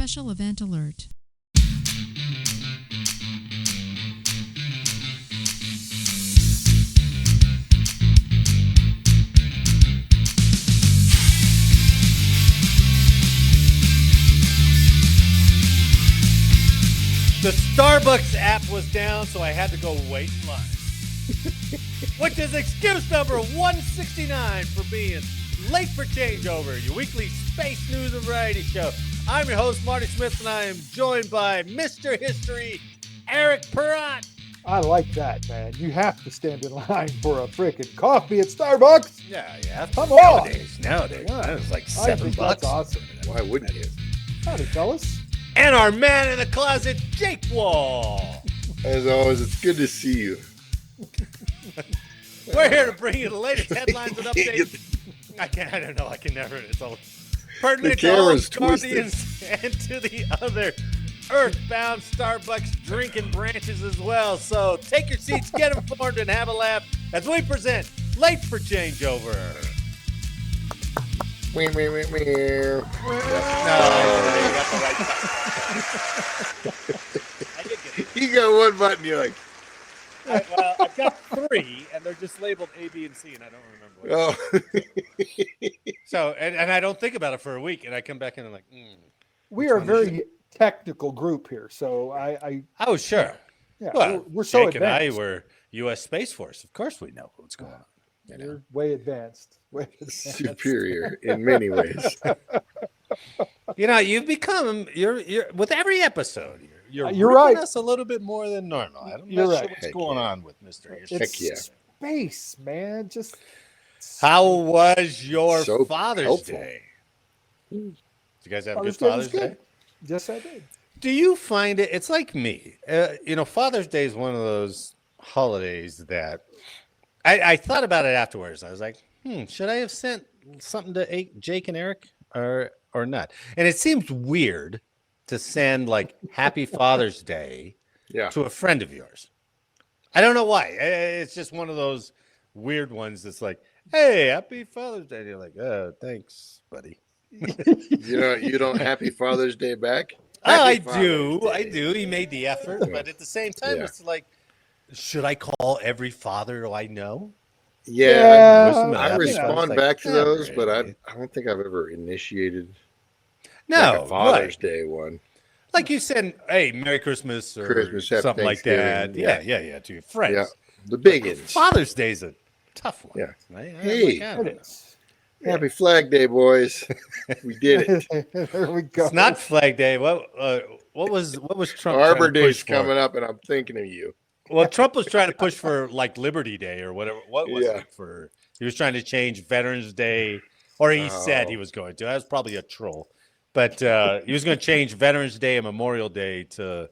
special event alert. The Starbucks app was down, so I had to go wait in line. Which is excuse number 169 for being late for changeover, your weekly space news and variety show. I'm your host, Marty Smith, and I am joined by Mr. History, Eric Perrott. I like that, man. You have to stand in line for a frickin' coffee at Starbucks. Yeah. Come on. Nowadays. Yeah. That was like I $7. think that's awesome. Why wouldn't you? Howdy, fellas. And our man in the closet, Jake Wall. As always, it's good to see you. We're here to bring you the latest headlines and updates. I don't know. I can never. It's all pertinent to all Guardians and to the other earthbound Starbucks drinking branches as well. So take your seats, get informed, and have a laugh as we present Late for Changeover. Wee. No, you got the right button. I did get it. You got one button, you're like, Well, I've got 3, and they're just labeled A, B, and C, and I don't remember what. oh. So, and I don't think about it for a week, and I come back in and I'm like, We are a very technical group here, so I oh, sure. yeah, Well, we're so Jake and I advanced. were U.S. Space Force. Of course we know what's going on. You know? We're way advanced. Superior in many ways. You know, you've become, you're with every episode, you're You're ripping right. us a little bit more than normal. I'm You're not right. sure what's Heck going yeah. on with Mr. History. It's Heck yeah. space, man. Just How was your So Father's helpful. Day? Did you guys have a good Father's Day was Father's Day? good. Yes, I did. Do you find it's like me? Father's Day is one of those holidays that I thought about it afterwards. I was like, should I have sent something to Jake and Eric or not? And it seems weird to send like Happy Father's Day to a friend of yours. I don't know why. It's just one of those weird ones that's like, hey, Happy Father's Day. And you're like, oh, thanks, buddy. You don't Happy Father's Day back? I Happy Father's do. I Day. do. He made the effort, but at the same time, it's like, should I call every father I know? Yeah, Wish him a I happy respond Father's Day. back to those, Yeah, but right. I don't think I've ever initiated No, a Father's right. Day one. Like you said, hey, Merry Christmas or Christmas, Happy something like that. Thanksgiving, Yeah, to your friends. Yeah, the big ones. Father's Day's a tough one. Yeah. Right? Hey. I don't know. It is. Happy Flag Day, boys. We did it. There we go. It's not Flag Day. What was Trump? Arbor trying to push Day's for? coming up, and I'm thinking of you. Well, Trump was trying to push for like Liberty Day or whatever. What was Yeah. it for? He was trying to change Veterans Day, or he said Oh. he was going to. That was probably a troll, but he was going to change Veterans Day and Memorial Day to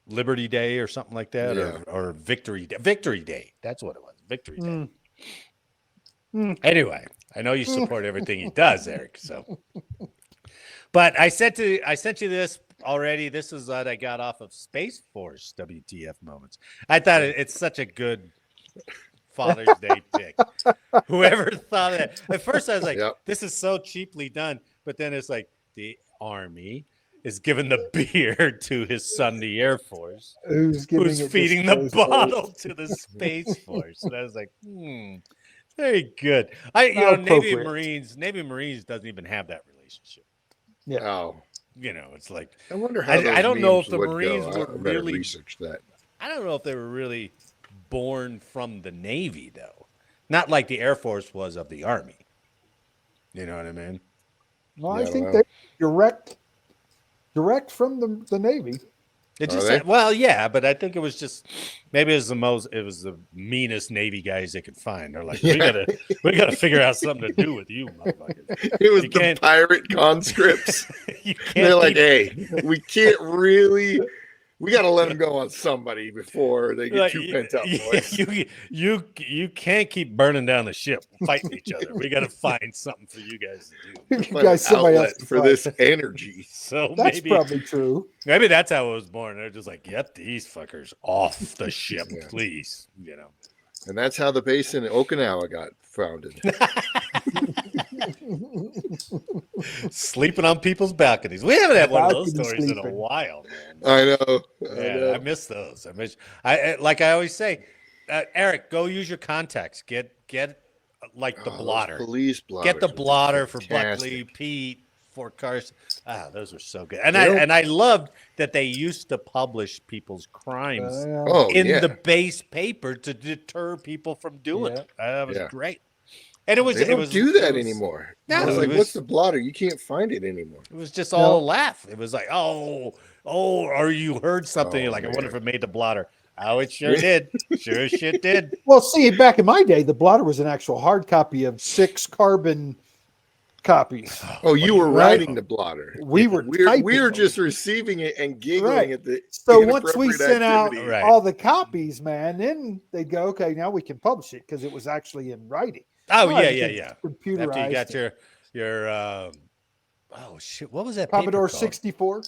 Liberty Day or something like that, Yeah. or Victory Day. Victory Day. That's what it was. Victory Day. Mm. Anyway, I know you support everything he does, Eric. So, but I sent you this already. This is what I got off of Space Force WTF moments. I thought it's such a good Father's Day pick. Whoever thought of that? At first, I was like, Yep. "This is so cheaply done," but then it's like the Army is giving the beer to his son, the Air Force, Who's feeding the bottle to the Space Force. And I was like, very good. How Navy appropriate. Marines doesn't even have that relationship. Oh, It's like, I wonder how. I those don't know memes if the would Marines go. were I better really- research that. I don't know if they were really born from the Navy, though. Not like the Air Force was of the Army. You know what I mean? Well, Yeah, I think well. they're direct from the Navy. It Are just they? well, yeah, but I think it was just maybe it was the meanest Navy guys they could find. They're like, Yeah. we gotta figure out something to do with you, motherfuckers. It was You the can't- pirate conscripts. You can't They're like, keep- hey, we can't really. We got to let them go on somebody before they get like, too pent up, boys. you can't keep burning down the ship, fighting each other. We gotta find something for you guys to do. You Find guys, an somebody outlet else to for fight. this energy. So That's maybe probably true. maybe that's how it was born. They're just like, get these fuckers off the ship, Yeah. please. And that's how the base in Okinawa got founded. Sleeping on people's balconies. We haven't had one of those Balcony stories in a sleeping. while, man. I know. Yeah, I miss those. Like I always say, Eric, go use your contacts. Get like the Oh, those blotter. police blotters. Get the are blotter for fantastic. Buckley, Pete, Fort Carson. Those were so good. And They don't- I loved that they used to publish people's crimes Oh, in yeah. the base paper to deter people from doing Yeah. it. That was Yeah. great. And it was They don't do that it was- anymore. No, I was it like, was- what's the blotter? You can't find it anymore. It was just all No. a laugh. It was like, or you heard something. Oh, You're like, I wonder man. if it made the blotter. Oh, it sure did. Sure as shit did. Well, see, back in my day, the blotter was an actual hard copy of 6 carbon copies. Oh, you were Right. writing the blotter. We were We're typing just receiving it and giggling Right. at the So once we inappropriate sent out activity. Right. all the copies, man, then they'd go, okay, now we can publish it because it was actually in writing. Oh, Well, yeah, everything's yeah. Computerized. After you got your oh shit, what was that? Commodore paper called? 64,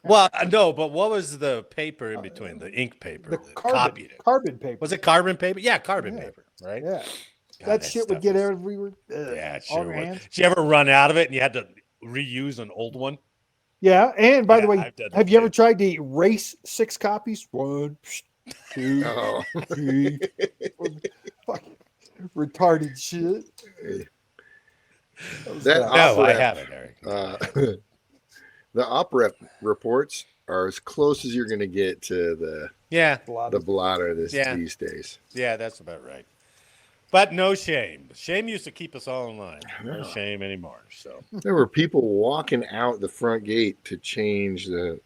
Well, no, but what was the paper in between? The ink paper. the that carbon, copied it. carbon paper. Was it carbon paper? Yeah, carbon Yeah. paper. Right. Yeah, God, that shit would stuff get was- everywhere. Yeah, it all sure your would. hands. Did you ever run out of it and you had to reuse an old one? Yeah, and by the Yeah, way, I've done that have you ever too. tried to erase 6 copies? 1, 2, Oh. 3, 4, fucking retarded shit. was That dumb. No, I Op-Rep, haven't, Eric. the op-rep reports are as close as you're going to get to Yeah, A lot the of- blotter Yeah. these days. yeah, that's about right. But no shame. Shame used to keep us all in line. No No. shame anymore. So There were people walking out the front gate to change the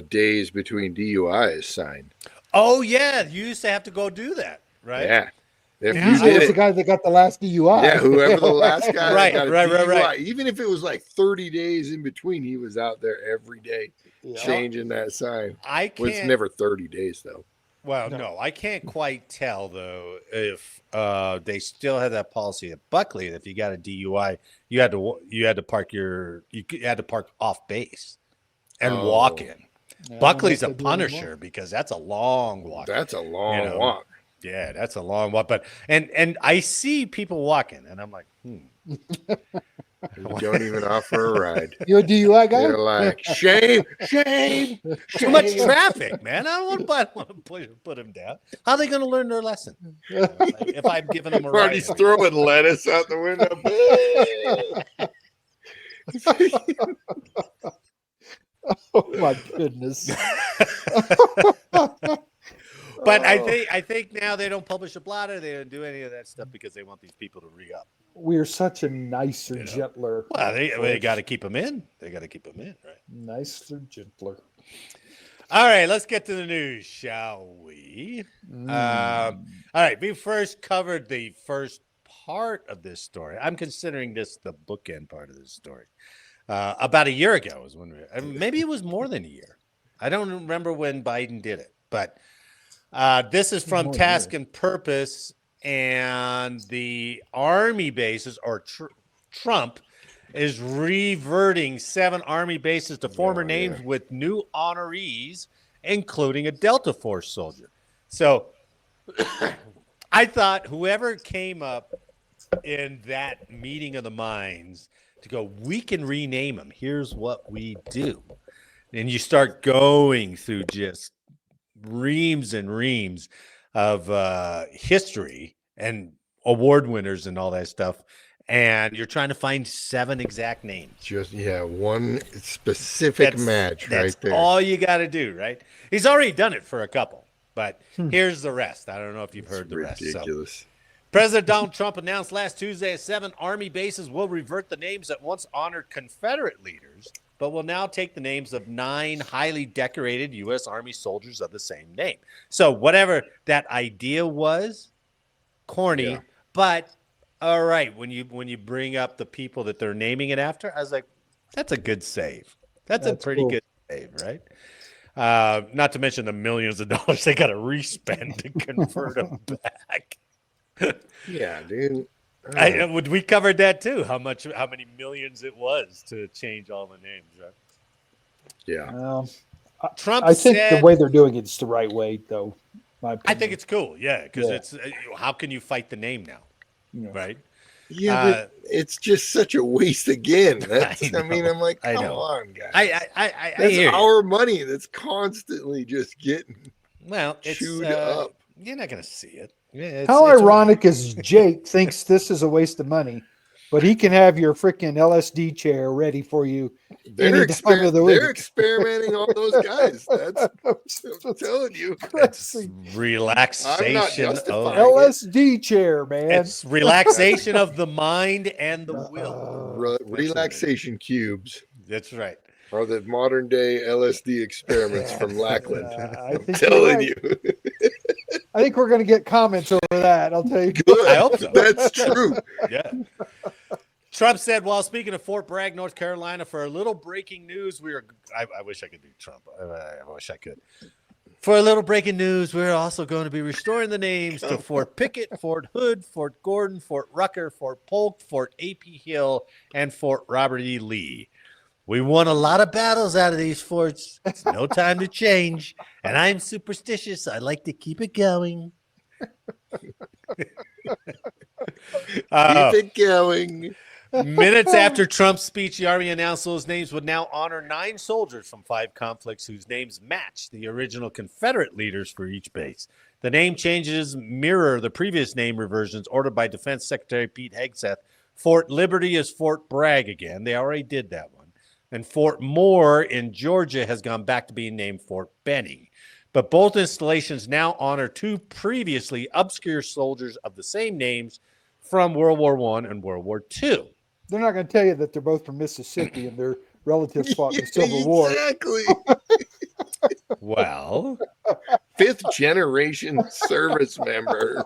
days between DUIs sign. oh yeah, you used to have to go do that, right? Yeah. If Yeah. you Usually did it's the it, guy that got the last DUI. yeah, whoever the last guy Right, that got a right, DUI, right. even if it was like 30 days in between, he was out there every day Yeah. changing that sign. I Well, it's can't. never 30 days though. Well, No. no, I can't quite tell though if they still have that policy at Buckley that if you got a DUI, you had to park off base and walk Oh. in. Yeah, Buckley's I a don't know if they do anymore. punisher because that's a long walk. That's a long know, walk. Yeah, that's a long walk. But and I see people walking, and I'm like, You don't even offer a ride. You a DUI guy? You're like, shame, shame, too much shame. traffic, man. I don't want to put them down. How are they going to learn their lesson? If I'm giving them a ride. Marty's throwing lettuce out the window. Oh my goodness. But Oh. I think now they don't publish a blotter. They don't do any of that stuff because they want these people to re-up. We're such a nicer, gentler. Well, they got to keep them in. They got to keep them in, right? Nicer, gentler. All right, let's get to the news, shall we? Mm. All right, we first covered the first part of this story. I'm considering this the bookend part of this story. About a year ago is when maybe it was more than a year. I don't remember when Biden did it, but this is from More than a Task year. and Purpose, and the Army bases, or Trump is reverting 7 Army bases to former names with new honorees, including a Delta Force soldier. So I thought whoever came up in that meeting of the minds to go, we can rename them. Here's what we do. And you start going through just reams and reams of history and award winners and all that stuff. And you're trying to find 7 exact names. Just one specific match That's right there. all you got to do, right? He's already done it for a couple, but here's the rest. I don't know if you've heard the rest. So. Ridiculous. President Donald Trump announced last Tuesday that 7 Army bases will revert the names that once honored Confederate leaders, but will now take the names of 9 highly decorated U.S. Army soldiers of the same name. So whatever that idea was, corny, Yeah. but all right. When you bring up the people that they're naming it after, I was like, that's a good save. That's a pretty cool. good save, right? Not to mention the millions of dollars they got to respend to convert them back. Yeah, dude. We covered that too. How many millions it was to change all the names, right? Yeah. Well, Trump I think said, the way they're doing it's the right way, though. My I opinion. think it's cool, yeah, because Yeah. it's how can you fight the name now, Yeah. right? Yeah, but it's just such a waste again. I mean, I'm like, come on, guys. I That's hear our money that's constantly just getting it's chewed up. You're not going to see it. Yeah, How ironic is Jake thinks this is a waste of money, but he can have your freaking LSD chair ready for you any time of the week. They're experimenting on those guys. That's I'm telling you. It's relaxation. I'm not justifying LSD chair, man. It's relaxation of the mind and the will. Relaxation cubes. That's right. Are the modern day LSD experiments from Lackland. I think I'm telling you. I think we're going to get comments over that. I'll tell you. Good. I hope so. That's true. Yeah. Trump said, while speaking of Fort Bragg, North Carolina, for a little breaking news, I wish I could do Trump. I wish I could. For a little breaking news, we're also going to be restoring the names to Fort Pickett, Fort Hood, Fort Gordon, Fort Rucker, Fort Polk, Fort A.P. Hill, and Fort Robert E. Lee. We won a lot of battles out of these forts. It's no time to change. And I'm superstitious. I like to keep it going. Keep it going. Minutes after Trump's speech, the Army announced those names would now honor 9 soldiers from 5 conflicts whose names match the original Confederate leaders for each base. The name changes mirror the previous name reversions ordered by Defense Secretary Pete Hegseth. Fort Liberty is Fort Bragg again. They already did that one. And Fort Moore in Georgia has gone back to being named Fort Benning. But both installations now honor 2 previously obscure soldiers of the same names from World War I and World War II. They're not going to tell you that they're both from Mississippi and their relatives fought in the Civil War. Exactly. Well, 5th generation service member.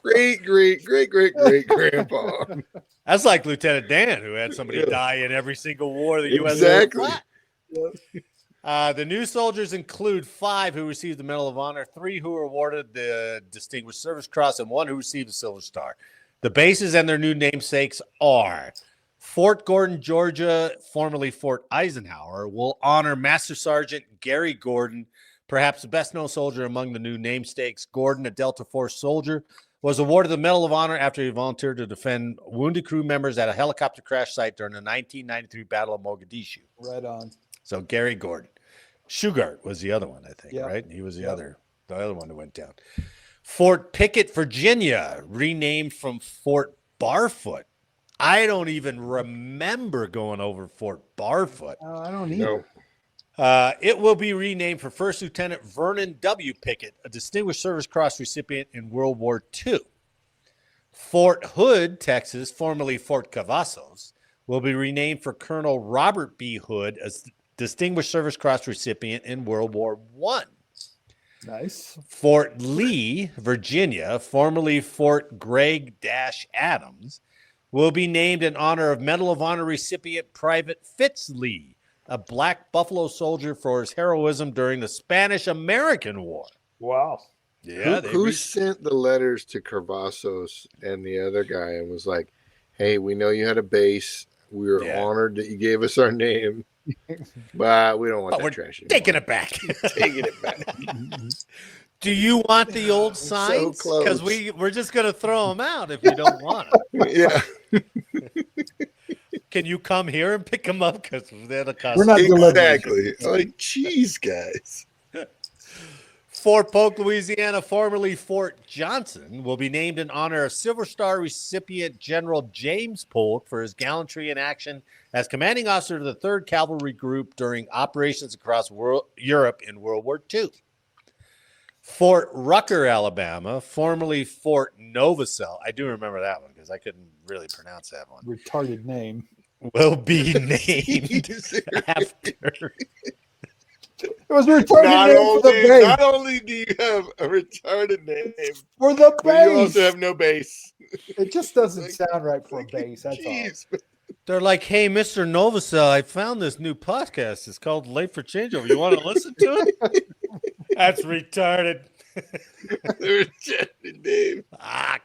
Great grandpa. that's like Lieutenant Dan, who had somebody die in every single war the U.S. Exactly. The new soldiers include 5 who received the Medal of Honor, 3 who were awarded the Distinguished Service Cross, and 1 who received the Silver Star. The bases and their new namesakes are Fort Gordon, Georgia, formerly Fort Eisenhower, will honor Master Sergeant Gary Gordon, perhaps the best-known soldier among the new namesakes. Gordon, a Delta Force soldier, was awarded the Medal of Honor after he volunteered to defend wounded crew members at a helicopter crash site during the 1993 Battle of Mogadishu. Right on. So Gary Gordon. Shugart was the other one, I think, Yep. right? He was the other one that went down. Fort Pickett, Virginia, renamed from Fort Barfoot. I don't even remember going over Fort Barfoot. I don't either. No. It will be renamed for First Lieutenant Vernon W. Pickett, a Distinguished Service Cross recipient in World War II. Fort Hood, Texas, formerly Fort Cavazos, will be renamed for Colonel Robert B. Hood, a Distinguished Service Cross recipient in World War I. Nice. Fort Lee, Virginia, formerly Fort Gregg-Adams, will be named in honor of Medal of Honor recipient Private Fitz Lee, a black Buffalo soldier for his heroism during the Spanish-American War. Wow. Yeah, Who sent the letters to Cavazos and the other guy and was like, hey, we know you had a base. We were honored that you gave us our name. But we don't want that trash anymore. Taking it back. Taking it back. Do you want the old signs? Because we're just going to throw them out if you don't want them. Yeah. Can you come here and pick them up? Because they'll cost. We're not Exactly. Like, geez, guys. Fort Polk, Louisiana, formerly Fort Johnson, will be named in honor of Silver Star recipient General James Polk for his gallantry in action as commanding officer of the 3rd Cavalry Group during operations across Europe in World War II. Fort Rucker, Alabama, formerly Fort Novacell. I do remember that one because I couldn't really pronounce that one. Retarded name. Will be named after. It was a retarded name for the base. Not only do you have a retarded name For the base. but you also have no base. It just doesn't sound right for a base. That's all. They're like, hey, Mr. Novacell, I found this new podcast. It's called Late for Changeover. You want to listen to it? That's retarded. The retarded name.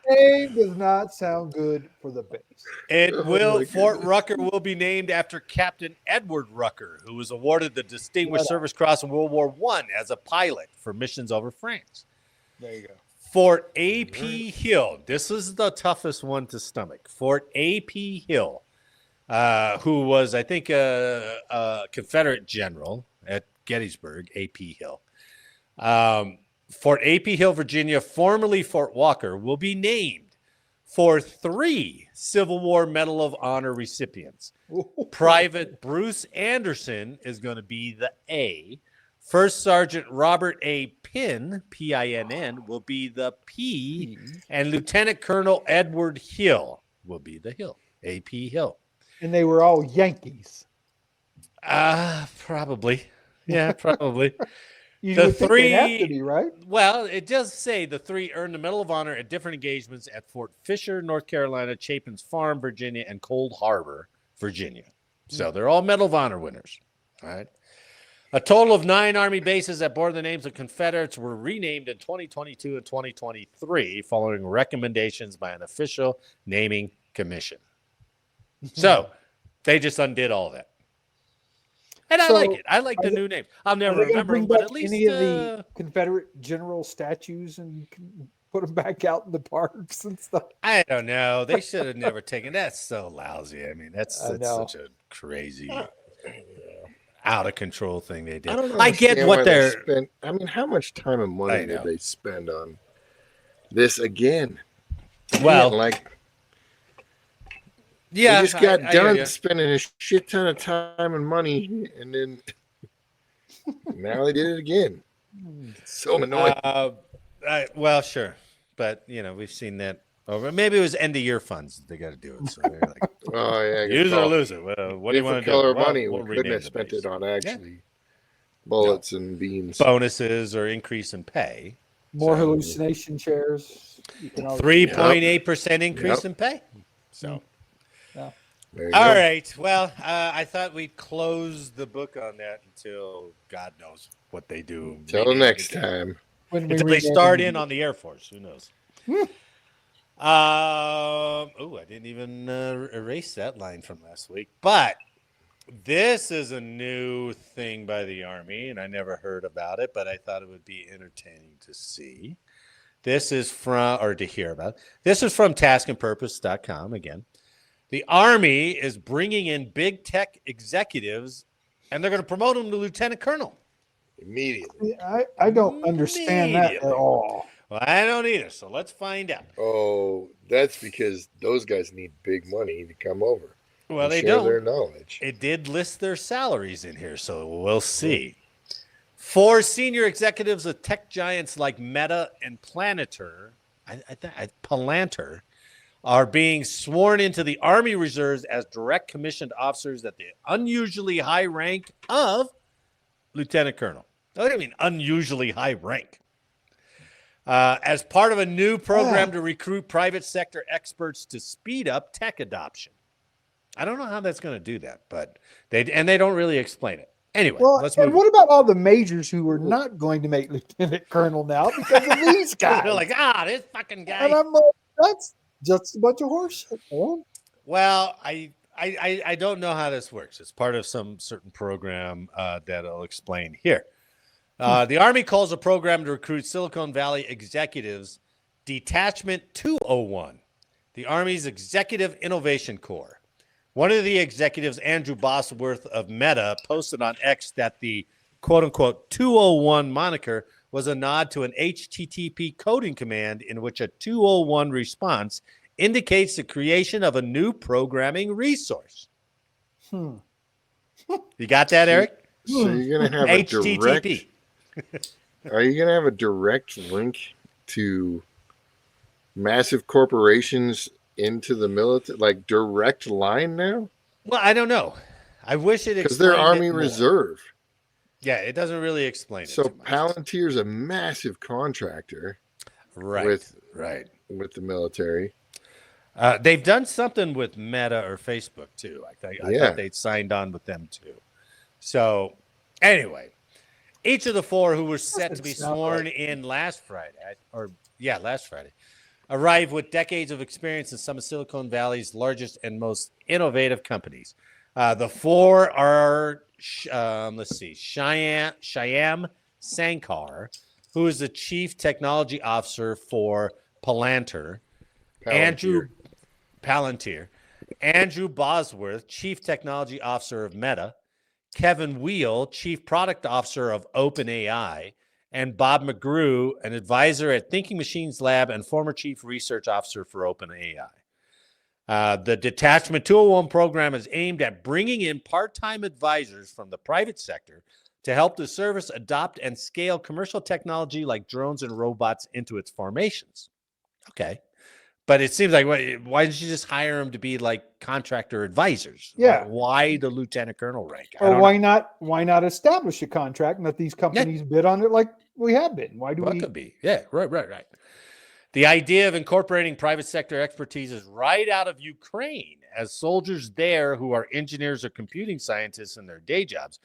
Name does not sound good for the base. Fort Rucker will be named after Captain Edward Rucker, who was awarded the Distinguished Service Cross in World War I as a pilot for missions over France. There you go. Fort A.P. Hill. This is the toughest one to stomach. Fort A.P. Hill, who was, I think, a Confederate general at Gettysburg, A.P. Hill. Fort A.P. Hill, Virginia, formerly Fort Walker, will be named for 3 Civil War Medal of Honor recipients. Private Bruce Anderson is going to be the A. First Sergeant Robert A. Pinn, P-I-N-N, will be the P. And Lieutenant Colonel Edward Hill will be the Hill, A.P. Hill. And they were all Yankees. Probably. Yeah, probably. You The would think they'd have to be, right? Well, it does say the 3 earned the Medal of Honor at different engagements at Fort Fisher, North Carolina, Chapin's Farm, Virginia, and Cold Harbor, Virginia. So they're all Medal of Honor winners. All right. A total of 9 Army bases that bore the names of Confederates were renamed in 2022 and 2023 following recommendations by an official naming commission. So they just undid all that. And I like it. I like the new name. I'll never remember them, but at least any of the Confederate general statues and put them back out in the parks and stuff. I don't know. They should have never taken. That's so lousy. I mean, that's such a crazy, out of control thing they did. I get what they're. I mean, how much time and money did they spend on this again? Well, they just got done spending a shit ton of time and money, and then now they did it again. It's so annoying. Well, sure, but we've seen that over. Maybe it was end of year funds. They got to do it. So they're like, oh yeah, use it or lose it. Well, what do you want to do? Color money. We couldn't have spent it on actually bullets and beans, bonuses, or increase in pay. More hallucination chairs. 3.8% increase in pay. So. All right. Well, I thought we'd close the book on that until God knows what they do. Until next time. Until they start in on the Air Force. Who knows? I didn't even erase that line from last week. But this is a new thing by the Army, and I never heard about it, but I thought it would be entertaining to see. This is from, or to hear about. This is from taskandpurpose.com again. The Army is bringing in big tech executives, and they're going to promote them to lieutenant colonel. Immediately. I don't understand that at all. Well, I don't either, so let's find out. Oh, that's because those guys need big money to come over. Well, they share don't. Their knowledge. It did list their salaries in here, so we'll see. 4 senior executives of tech giants like Meta and Palantir, Palantir, are being sworn into the Army Reserves as direct commissioned officers at the unusually high rank of lieutenant colonel. What do you mean unusually high rank? As part of a new program to recruit private sector experts to speed up tech adoption. I don't know how that's going to do that, but they don't really explain it. Anyway, let's move on. What about all the majors who are not going to make lieutenant colonel now because of these guys? They're like, this fucking guy. And I'm like, that's just a bunch of horseshit, man. Well, I don't know how this works. It's part of some certain program that I'll explain here. The Army calls a program to recruit Silicon Valley executives Detachment 201, the Army's Executive Innovation Corps. One of the executives, Andrew Bosworth of Meta, posted on X that the quote-unquote 201 moniker was a nod to an HTTP coding command in which a 201 response indicates the creation of a new programming resource. You got that, Eric? So you're going to have HTTP. Are you going to have a direct link to massive corporations into the military, like direct line now? Well, I don't know. I wish it because they're Army Reserve. Yeah, it doesn't really explain it. So Palantir's a massive contractor, with the military. They've done something with Meta or Facebook too. I thought they'd signed on with them too. So anyway, each of the 4 who were set to be sworn in last Friday, arrived with decades of experience in some of Silicon Valley's largest and most innovative companies. The 4 are, Shyam Sankar, who is the Chief Technology Officer for Palantir. Palantir. Andrew Bosworth, Chief Technology Officer of Meta. Kevin Wheel, Chief Product Officer of OpenAI. And Bob McGrew, an advisor at Thinking Machines Lab and former Chief Research Officer for OpenAI. The Detachment 201 program is aimed at bringing in part-time advisors from the private sector to help the service adopt and scale commercial technology like drones and robots into its formations. Okay. But it seems like, why didn't you just hire them to be like contractor advisors? Yeah. Why the lieutenant colonel rank? Or why not establish a contract and let these companies bid on it like we have been? Why do we? Could be. Yeah, right. The idea of incorporating private sector expertise is right out of Ukraine, as soldiers there who are engineers or computing scientists in their day jobs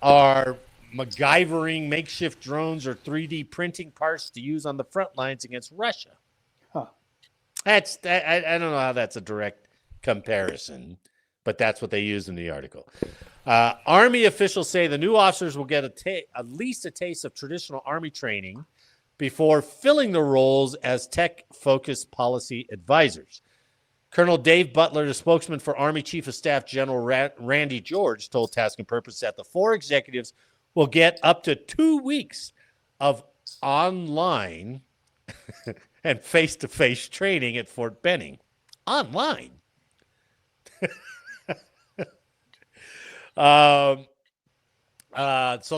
are MacGyvering makeshift drones or 3D printing parts to use on the front lines against Russia. I don't know how that's a direct comparison, but that's what they use in the article. Army officials say the new officers will get at least a taste of traditional Army training before filling the roles as tech-focused policy advisors. Colonel Dave Butler, the spokesman for Army Chief of Staff General Randy George, told Task and Purpose that the 4 executives will get up to 2 weeks of online and face-to-face training at Fort Benning. Online. So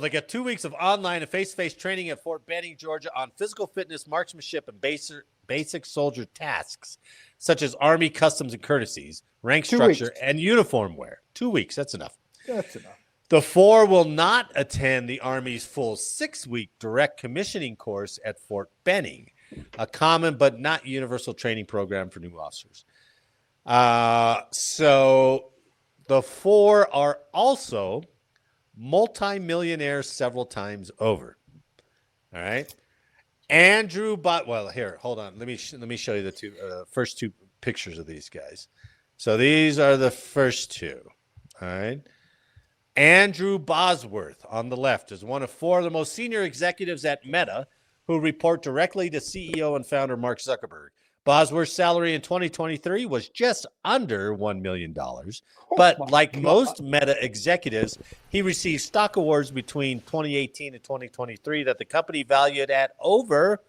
they get 2 weeks of online and face-to-face training at Fort Benning, Georgia on physical fitness, marksmanship, and basic soldier tasks, such as Army customs and courtesies, rank structure, and uniform wear. 2 weeks, that's enough. That's enough. The 4 will not attend the Army's full 6-week direct commissioning course at Fort Benning, a common but not universal training program for new officers. So the 4 are also multimillionaires several times over. All right. Here, hold on. Let me show you the first two pictures of these guys. So these are the first two. All right. Andrew Bosworth on the left is one of 4 of the most senior executives at Meta who report directly to CEO and founder Mark Zuckerberg. Bosworth's salary in 2023 was just under $1 million. But like most Meta executives, he received stock awards between 2018 and 2023 that the company valued at over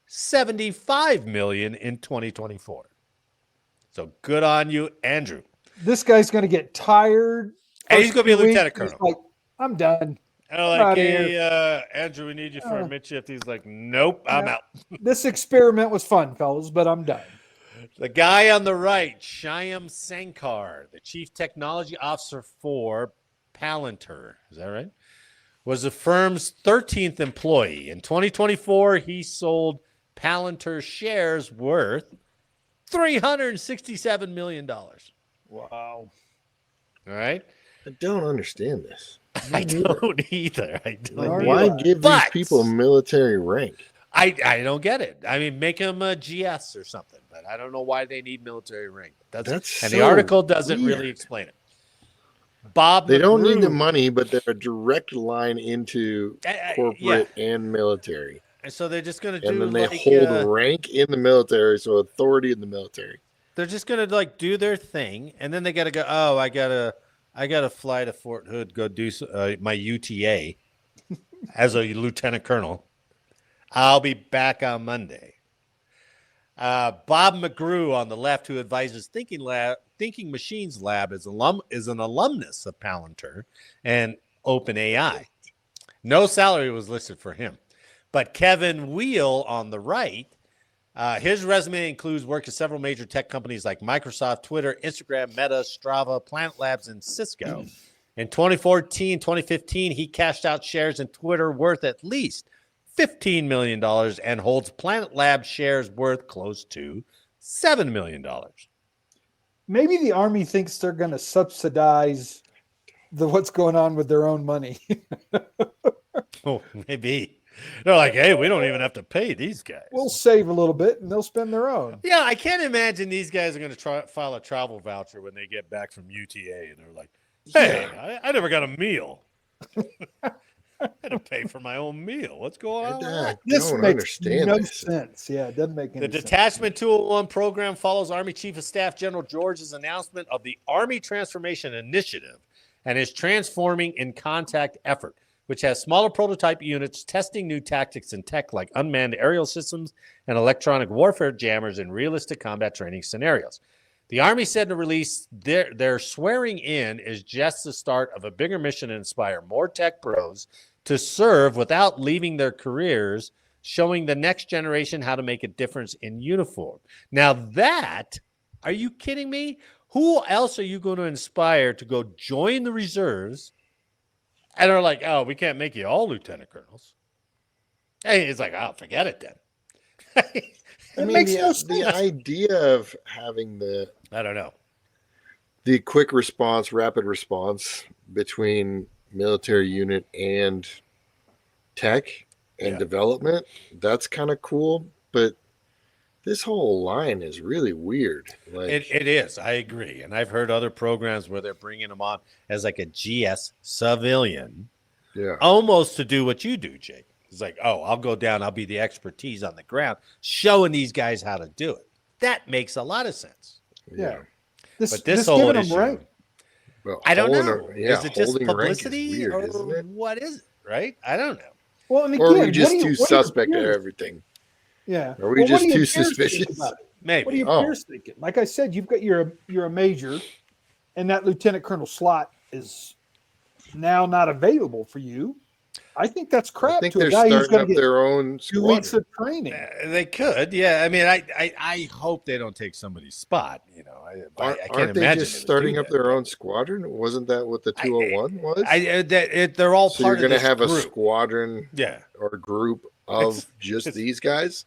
$75 million in 2024. So good on you, Andrew. This guy's going to get tired. And he's going to be a lieutenant colonel. Like, I'm done. And like, hey, Andrew, we need you for a mid-shift. He's like, nope, I'm out. This experiment was fun, fellas, but I'm done. The guy on the right, Shyam Sankar, the Chief Technology Officer for Palantir, is that right? Was the firm's 13th employee. In 2024, he sold Palantir shares worth $367 million. Wow. All right. I don't understand this. I don't either. Why give these people military rank? I don't get it. I mean, make them a GS or something, but I don't know why they need military rank. The article doesn't really explain it. They don't need the money, but they're a direct line into corporate and military. And so they're just going to do, and then they hold rank in the military, so authority in the military. They're just going to do their thing, and then they got to go. Oh, I gotta fly to Fort Hood, go do my UTA as a lieutenant colonel. I'll be back on Monday. Bob McGrew on the left, who advises Thinking Machines Lab, is an alumnus of Palantir and OpenAI. No salary was listed for him. But Kevin Wheel on the right, his resume includes work at several major tech companies like Microsoft, Twitter, Instagram, Meta, Strava, Planet Labs, and Cisco. In 2014, 2015, he cashed out shares in Twitter worth at least $15 million and holds Planet Labs shares worth close to $7 million. Maybe the Army thinks they're going to subsidize what's going on with their own money. Oh, maybe. They're like, hey, we don't even have to pay these guys. We'll save a little bit and they'll spend their own. Yeah, I can't imagine these guys are going to file a travel voucher when they get back from UTA and they're like, hey, I never got a meal. I had to pay for my own meal. What's going on? I This don't makes understand no this. sense. Yeah, it doesn't make any The sense. Detachment 201 program follows Army Chief of Staff General George's announcement of the Army Transformation Initiative and his transforming in contact effort, which has smaller prototype units testing new tactics and tech like unmanned aerial systems and electronic warfare jammers in realistic combat training scenarios. The Army said in a release their swearing in is just the start of a bigger mission to inspire more tech pros to serve without leaving their careers, showing the next generation how to make a difference in uniform. Now are you kidding me? Who else are you going to inspire to go join the reserves and are like, oh, we can't make you all lieutenant colonels? Hey, it's like, oh, forget it then. It makes no sense. The idea of having I don't know. the quick response, rapid response between military unit and tech and development, that's kind of cool. But this whole line is really weird. Like It is. I agree. And I've heard other programs where they're bringing them on as like a GS civilian, almost to do what you do, Jake. It's like, oh, I'll go down. I'll be the expertise on the ground, showing these guys how to do it. That makes a lot of sense. Yeah. But this whole issue, rank. Well, I don't know. Is it just holding rank is publicity weird, or isn't it? what is it? Right? I don't know. Well, and again, Or are we just too what are your suspect of peers- everything? Yeah. Are we Well, what just are your too peers thinking suspicious? about it? Maybe. What are your peers thinking? Like I said, you're a major, and that lieutenant colonel slot is now not available for you. I think that's crap. I think to a they're guy who's starting going up to get their own 2 weeks squadron. of training. They could, yeah. I mean, I hope they don't take somebody's spot. You know, I can't Aren't they imagine just they would starting do up that. their own squadron? Wasn't that what the 201 was? They're all So you're part of going to this have group. a squadron Yeah, or group of just these guys?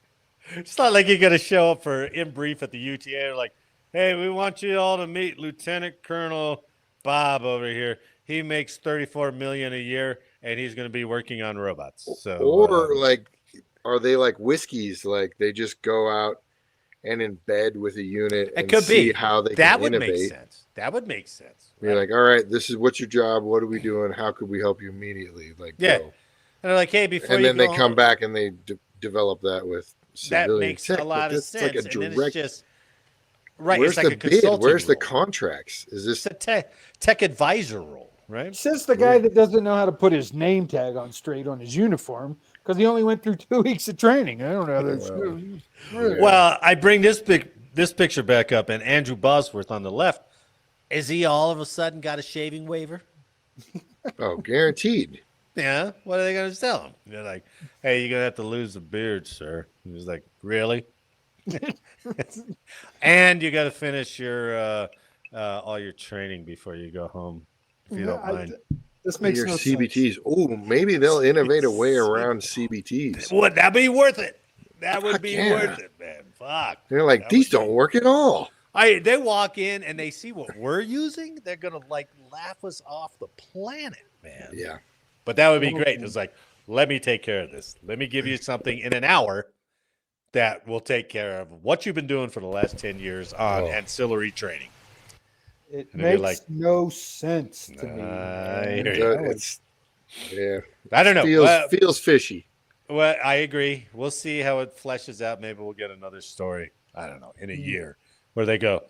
it's not like you're going to show up for in brief at the UTA. Like, hey, we want you all to meet Lieutenant Colonel Bob over here. He makes $34 million a year, and he's going to be working on robots. So, Or like, are they like whiskeys? Like they just go out and in bed with a unit and see how they that can would innovate. make sense. That would make sense. You're like, all right, this is what's your job. What are we doing? How could we help you immediately? Like, Yeah. go. And they're like, hey, before And you then they go come home, back and they develop that with that civilian makes tech. a lot of That's sense. like a And then it's direct. just right. Where's It's like the a bid? consulting Where's the role. contracts? Is this It's a tech advisor role, right? Says the guy that doesn't know how to put his name tag on straight on his uniform because he only went through 2 weeks of training. I don't know. That's Well, I bring this picture back up, and Andrew Bosworth on the left. Is he all of a sudden got a shaving waiver? guaranteed? Yeah. What are they going to tell him? They're like, hey, you're going to have to lose the beard, sir. He was like, really? And you got to finish your all your training before you go home, if you don't mind. This makes Your no CBTs. sense. Oh, maybe they'll innovate a way around CBTs. Would that be worth it? That would Fuck be yeah. worth it, man. Fuck. They're like, That these would be- don't work at all. They walk in and they see what we're using. They're gonna like laugh us off the planet, man. Yeah. But that would be great. It's like, let me take care of this. Let me give you something in an hour that will take care of what you've been doing for the last 10 years on ancillary training. It And they'd be makes like, no sense to me. I man. hear you. It's yeah. I don't know. Feels fishy. Well, I agree. We'll see how it fleshes out. Maybe we'll get another story, I don't know, in a year where they go,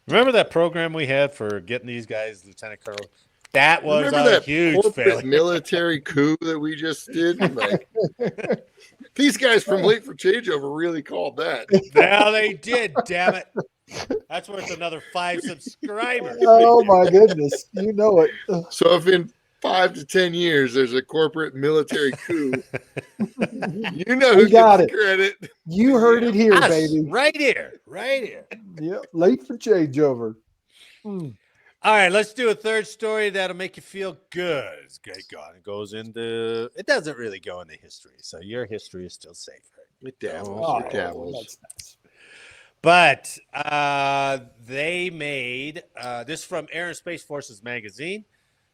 remember that program we had for getting these guys Lieutenant Colonel? That was Remember a that huge corporate failure. military coup that we just did? Like, these guys from Late for Changeover really called that. Now they did, damn it. That's worth another 5 subscribers. Oh my goodness, you know it. So if in 5 to 10 years there's a corporate military coup, you know who We got gets it. credit. You heard it here, Us, baby. right here, right here. Yep, late for changeover. Hmm. All right, let's do a third story that'll make you feel good. It's great. God, it goes into. It doesn't really go into history, so your history is still safe. It dabbles. Oh, It dabbles. that's nice. But they made this from Air and Space Forces magazine.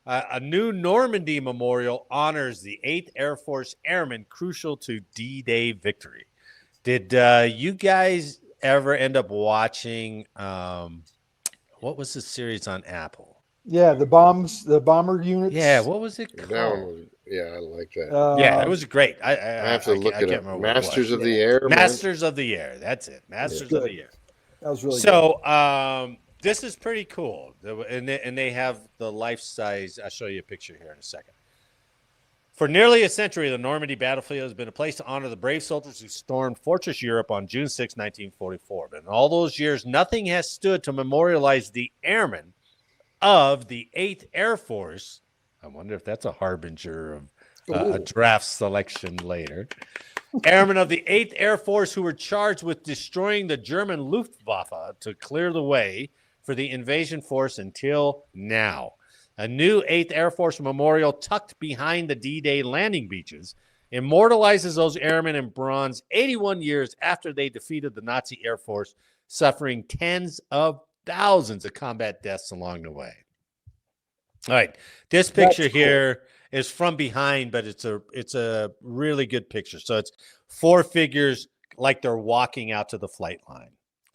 A new Normandy Memorial honors the 8th Air Force Airmen crucial to D-Day victory. Did you guys ever end up watching? What was the series on Apple? Yeah, the bomber units. Yeah, what was it That one called? was Yeah, I like that. Yeah, it was great. I have to look it up. remember Masters what of the Air. Masters of the Air. That's it. Masters of good. the Air. That was really So this is pretty cool. And they have the life size. I'll show you a picture here in a second. For nearly a century, the Normandy battlefield has been a place to honor the brave soldiers who stormed Fortress Europe on June 6, 1944. But in all those years, nothing has stood to memorialize the airmen of the 8th Air Force. I wonder if that's a harbinger of a draft selection later. Airmen of the 8th Air Force who were charged with destroying the German Luftwaffe to clear the way for the invasion force until now. A new 8th Air Force memorial tucked behind the D-Day landing beaches immortalizes those airmen in bronze 81 years after they defeated the Nazi Air Force, suffering tens of thousands of combat deaths along the way. All right, this picture here is from behind, but it's a really good picture. So it's 4 figures like they're walking out to the flight line.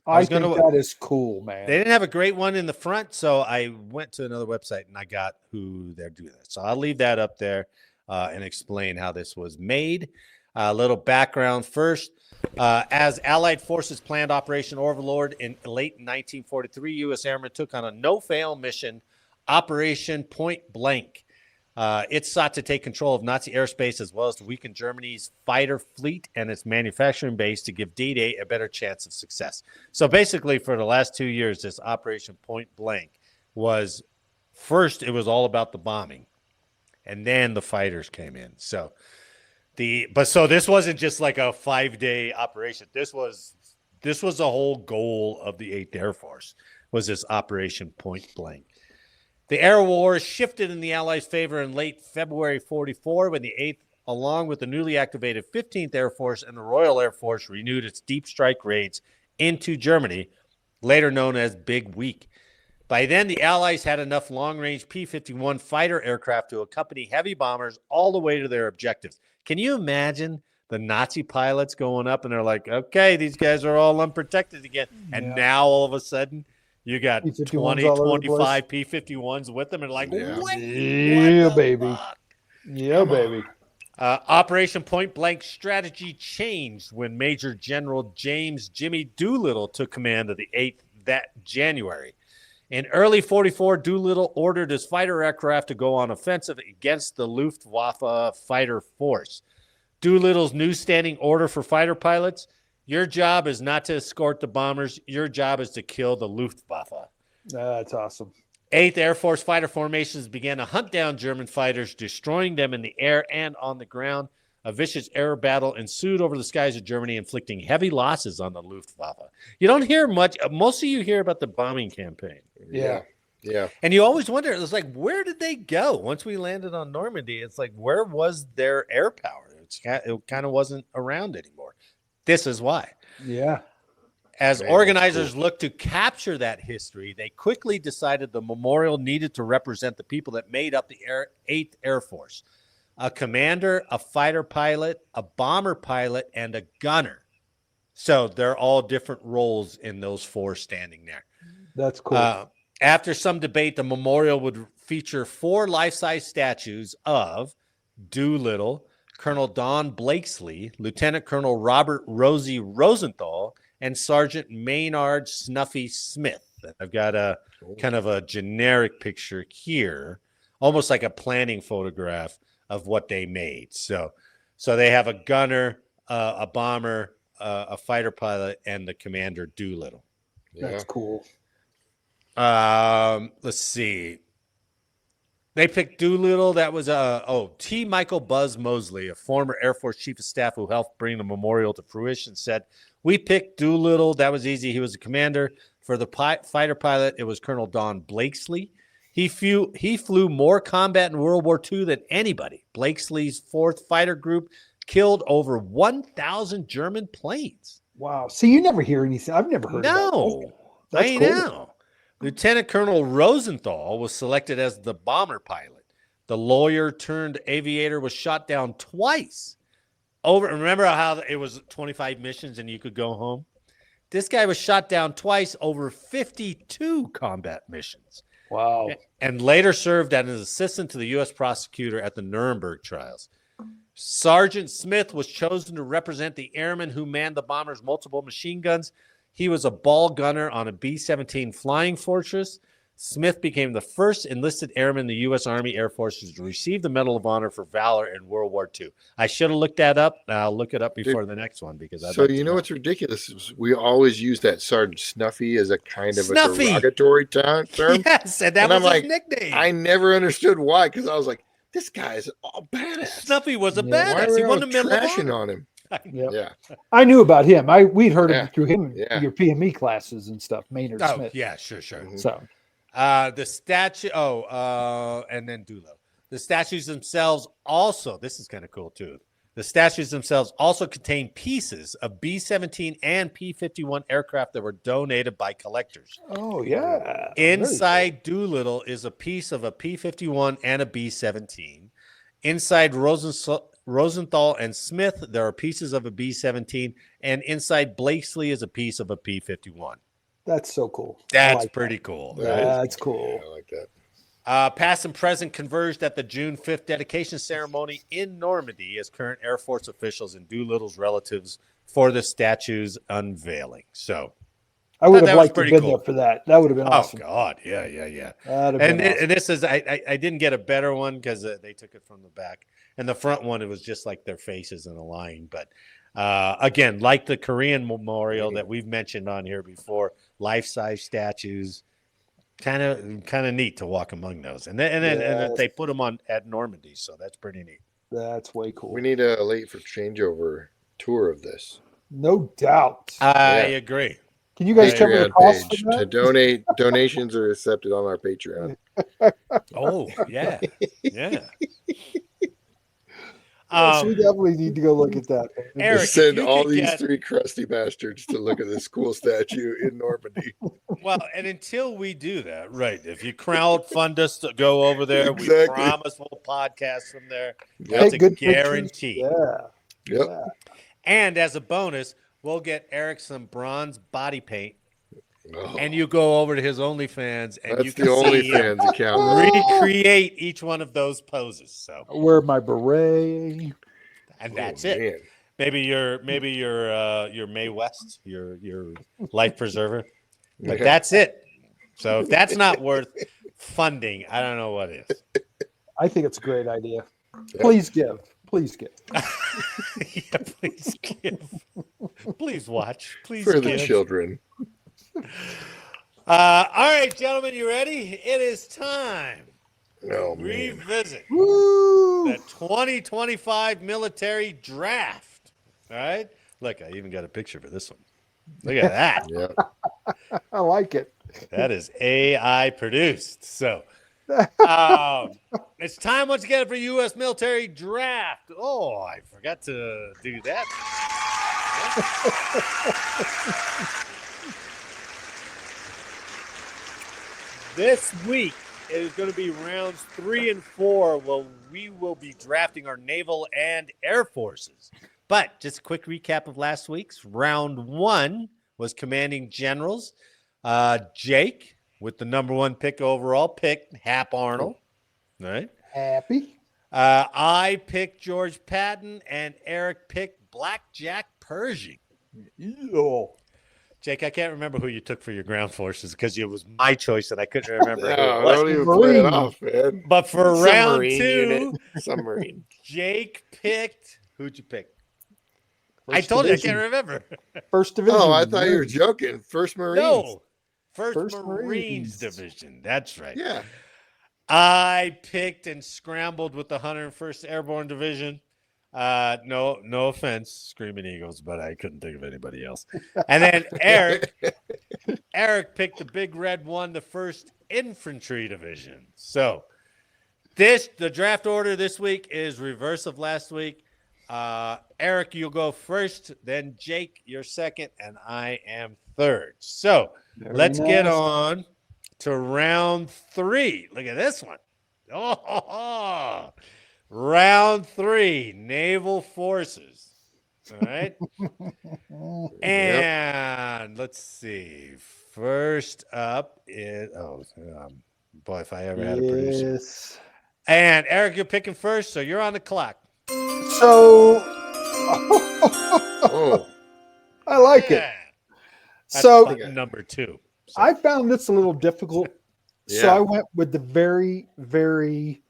I think that is cool, man. They didn't have a great one in the front, so I went to another website and I got who they're doing that. So I'll leave that up there and explain how this was made. A little background first. As Allied forces planned Operation Overlord in late 1943, U.S. airmen took on a no-fail mission, Operation Point Blank. It sought to take control of Nazi airspace as well as to weaken Germany's fighter fleet and its manufacturing base to give D-Day a better chance of success. So basically, for the last 2 years, this Operation Point Blank was first, it was all about the bombing, and then the fighters came in. So this wasn't just like a 5-day operation. This was the whole goal of the 8th Air Force, was this Operation Point Blank. The air war shifted in the Allies' favor in late February 44 when the 8th, along with the newly activated 15th Air Force and the Royal Air Force, renewed its deep strike raids into Germany, later known as Big Week. By then, the Allies had enough long-range P-51 fighter aircraft to accompany heavy bombers all the way to their objectives. Can you imagine the Nazi pilots going up and they're like, okay, these guys are all unprotected again. And now all of a sudden, you got 20, 25 P-51s with them, and like, yeah, baby. Yeah, baby. Operation Point Blank strategy changed when Major General James Jimmy Doolittle took command of the 8th that January. In early 44, Doolittle ordered his fighter aircraft to go on offensive against the Luftwaffe fighter force. Doolittle's new standing order for fighter pilots: your job is not to escort the bombers. Your job is to kill the Luftwaffe. That's awesome. 8th Air Force fighter formations began to hunt down German fighters, destroying them in the air and on the ground. A vicious air battle ensued over the skies of Germany, inflicting heavy losses on the Luftwaffe. You don't hear much. Most of you hear about the bombing campaign. Yeah. And you always wonder, it's like, where did they go? Once we landed on Normandy, it's like, where was their air power? It kind of wasn't around anymore. This is why. Yeah. As organizers looked to capture that history, they quickly decided the memorial needed to represent the people that made up the 8th Air Force: a commander, a fighter pilot, a bomber pilot, and a gunner. So they're all different roles in those 4 standing there. That's cool. After some debate, the memorial would feature 4 life-size statues of Doolittle, Colonel Don Blakesley, Lieutenant Colonel Robert Rosie Rosenthal, and Sergeant Maynard Snuffy Smith. I've got a kind of a generic picture here, almost like a planning photograph of what they made. So they have a gunner, a bomber, a fighter pilot, and the commander Doolittle. That's cool. Let's see. They picked Doolittle. That was T. Michael Buzz Mosley, a former Air Force Chief of Staff who helped bring the memorial to fruition, said, "We picked Doolittle. That was easy. He was a commander. For the fighter pilot, it was Colonel Don Blakesley. He flew more combat in World War II than anybody. Blakesley's 4th Fighter Group killed over 1,000 German planes." Wow. See, you never hear anything. I've never heard of that. No, That's I cool. know. Lieutenant Colonel Rosenthal was selected as the bomber pilot. The lawyer turned aviator was shot down twice. Remember how it was 25 missions and you could go home? This guy was shot down twice over 52 combat missions. Wow. And later served as an assistant to the U.S. prosecutor at the Nuremberg trials. Sergeant Smith was chosen to represent the airmen who manned the bomber's multiple machine guns. He was a ball gunner on a B-17 Flying Fortress. Smith became the first enlisted airman in the U.S. Army Air Forces to receive the Medal of Honor for valor in World War II. I should have looked that up. I'll look it up before the next one because I'd so like you to know what's ridiculous is we always use that Sergeant Snuffy as a kind of Snuffy! a derogatory term. Yes, and that And was I'm his like, nickname. I never understood why, because I was like, this guy is all badass. Snuffy was a Yeah. Why badass. are He we won all the Medal of trashing Honor. on him? Yep. Yeah. I knew about him. We'd heard Yeah. him through him, Yeah. your PME classes and stuff, Maynard Oh, Smith. yeah, sure. Mhm. So The statue. And then Dulo. The statues themselves also. This is kind of cool too. The statues themselves also contain pieces of B-17 and P-51 aircraft that were donated by collectors. oh yeah. Inside Doolittle is a piece of a P-51 and a B-17. Inside Rosenthal and Smith, there are pieces of a B-17, and inside Blakesley is a piece of a P-51. That's so cool. That's pretty cool. That's cool. Yeah, I like that. Past and present converged at the June 5th dedication ceremony in Normandy as current Air Force officials and Doolittle's relatives for the statue's unveiling. So I would have that was liked to have pretty been cool. there for that. That would have been awesome. Oh God, yeah. That'd have been awesome. And this is I didn't get a better one because they took it from the back, and the front one it was just like their faces in a line. But again, like the Korean memorial that we've mentioned on here before, life-size statues, kind of neat to walk among those, and then they put them on at Normandy, so that's pretty neat. That's way cool. We need a late for changeover tour of this. No doubt. I agree. Can you guys cover the Patreon cost page for to that? donate. Donations are accepted on our Patreon. Oh yeah. Yes, we definitely need to go look at that. Eric, Just send if you all could these get- three crusty bastards to look at this cool statue in Normandy. Well, and until we do that, right? If you crowdfund us to go over there, we Exactly. promise we'll podcast from there. Yep. That's Take a good pictures. guarantee. Yeah. Yep. Yeah. And as a bonus, we'll get Eric some bronze body paint, Oh, and you go over to his OnlyFans, and that's you the can see him OnlyFans account. recreate each one of those poses. So, I wear my beret. and that's Oh, it. man. Maybe your Mae West, your life preserver. But Yeah. that's it. So if that's not worth funding, I don't know what is. I think it's a great idea. Yep. Please give. Please give. Yeah, please give. Please watch. Please For the give. children. All right, gentlemen, you ready? It is time Oh, to man. revisit Woo! the 2025 military draft. All right. Look, I even got a picture for this one. Look at that. Yeah. I like it. That is AI produced. So it's time once again for U.S. military draft. Oh, I forgot to do that. This week is going to be rounds 3 and 4. Well, we will be drafting our naval and air forces. But just a quick recap of last week's. Round 1 was commanding generals. Jake, with the number 1 pick overall, picked Hap Arnold. All right. Happy. I picked George Patton, and Eric picked Blackjack Pershing. Oh. Jake, I can't remember who you took for your ground forces because it was my choice, and I couldn't remember who it No, was. don't even play it Marine. off, man. But for round Submarine 2, unit. Submarine. Jake picked. Who'd you pick? I First told you I division. can't remember. First division. Oh, I thought you were Marines. joking. First Marines. No, First First Marines Marines. Division. That's right. Yeah. I picked and scrambled with the 101st Airborne Division. No offense, Screaming Eagles, but I couldn't think of anybody else. And then Eric picked the Big Red One, the 1st Infantry Division. So the draft order this week is reverse of last week. Eric, you'll go first, then Jake, you're second, and I am third. So Very let's get nice. on to round 3. Look at this one. Oh, round 3, Naval Forces. All right. And let's see. First up is Boy, if I ever had a producer. Yes. And Eric, you're picking first, so you're on the clock. So, Oh, I like it. That's So, button number 2. So. I found this a little difficult. So Yeah. I went with the very, very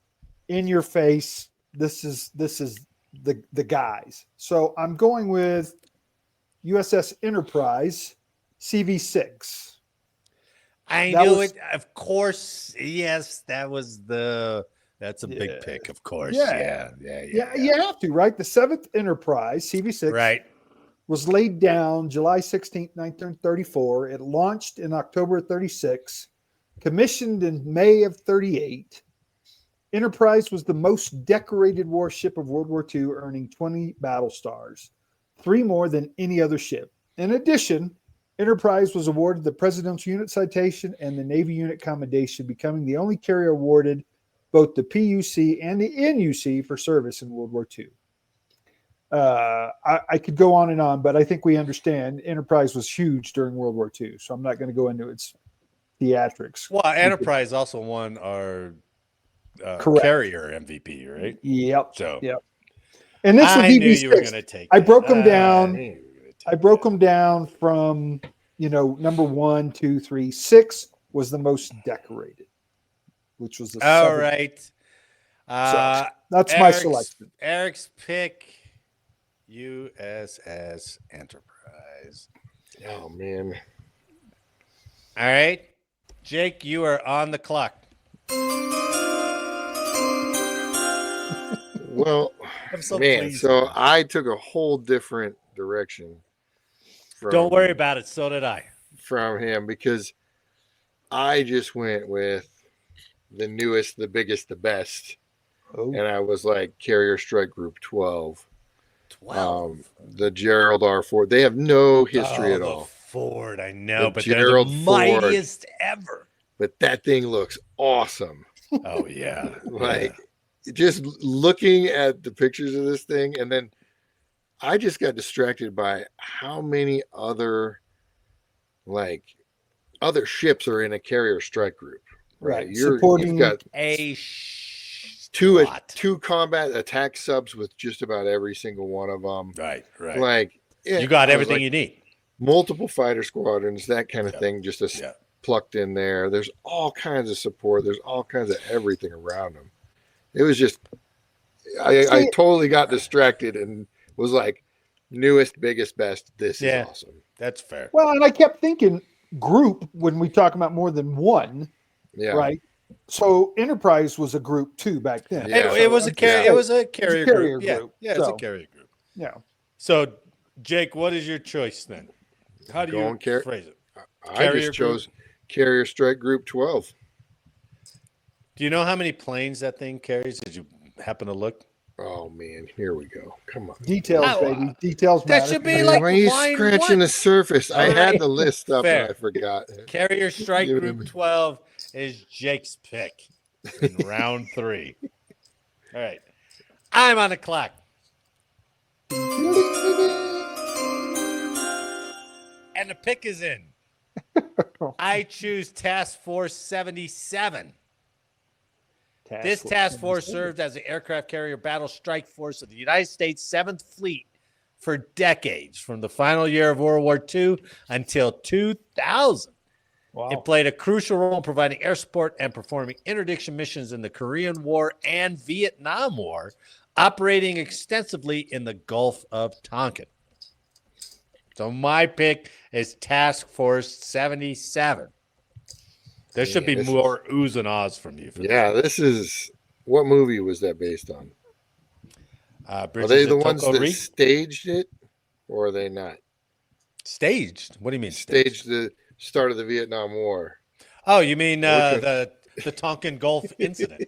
in your face. This is the guys. So I'm going with USS Enterprise CV6. I That knew was- it. Of course, yes, that's a big Yeah. pick, of course. Yeah. Yeah. You have to, right? The 7th Enterprise CV6 Right. was laid down July 16th, 1934. It launched in October of 36, commissioned in May of 38. Enterprise was the most decorated warship of World War II, earning 20 battle stars, 3 more than any other ship. In addition, Enterprise was awarded the Presidential Unit Citation and the Navy Unit Commendation, becoming the only carrier awarded both the PUC and the NUC for service in World War II. I could go on and on, but I think we understand Enterprise was huge during World War II, so I'm not going to go into its theatrics. Well, Enterprise also won our carrier MVP, right? Yep. So, yep. And this I would be knew you were going to take. I broke them down. knew you were gonna take I broke them down from number 1, 2, 3, 6 was the most decorated, which was the All 7th. right. That's my selection. Eric's pick. USS Enterprise. Oh man. All right. Jake, you are on the clock. Well, I'm so man, pleased. so I took a whole different direction. Don't worry about it. So did I. From him, because I just went with the newest, the biggest, the best. Oh. And I was like Carrier Strike Group 12. 12. The Gerald R. Ford. They have no history at all. Ford, I know, The but Gerald they're the Ford. mightiest ever. But that thing looks awesome. Oh yeah. Like just looking at the pictures of this thing, and then I just got distracted by how many other ships are in a Carrier Strike Group. Right. You've got two combat attack subs with just about every single one of them. Right. You got everything you need. Multiple fighter squadrons, that kind of thing, just plucked in there. There's all kinds of support. There's all kinds of everything around them. It was just, I totally got distracted and was like, newest, biggest, best. This is awesome. That's fair. Well, and I kept thinking group when we talk about more than one. Yeah. Right. So Enterprise was a group too back then. Yeah. It was a carrier. It was a carrier group. Yeah, it's a carrier group. Yeah. So, Jake, what is your choice then? How do you phrase it? I just chose Carrier Strike Group 12. Do you know how many planes that thing carries? Did you happen to look? Oh man, here we go. Come on. Details, baby. Details that matter. should be like why are you scratching the surface? I had the list up Fair. and I forgot. Carrier Strike Group 12 is Jake's pick in round 3. All right. I'm on the clock. And the pick is in. I choose Task Force 77. This task force served as the aircraft carrier battle strike force of the United States 7th Fleet for decades, from the final year of World War II until 2000. Wow. It played a crucial role in providing air support and performing interdiction missions in the Korean War and Vietnam War, operating extensively in the Gulf of Tonkin. So my pick is Task Force 77. There should be more oohs and ahs from you. This is, what movie was that based on? Are they the ones that staged it, or are they not? Staged? What do you mean? Staged the start of the Vietnam War. Oh, you mean the Tonkin Gulf incident?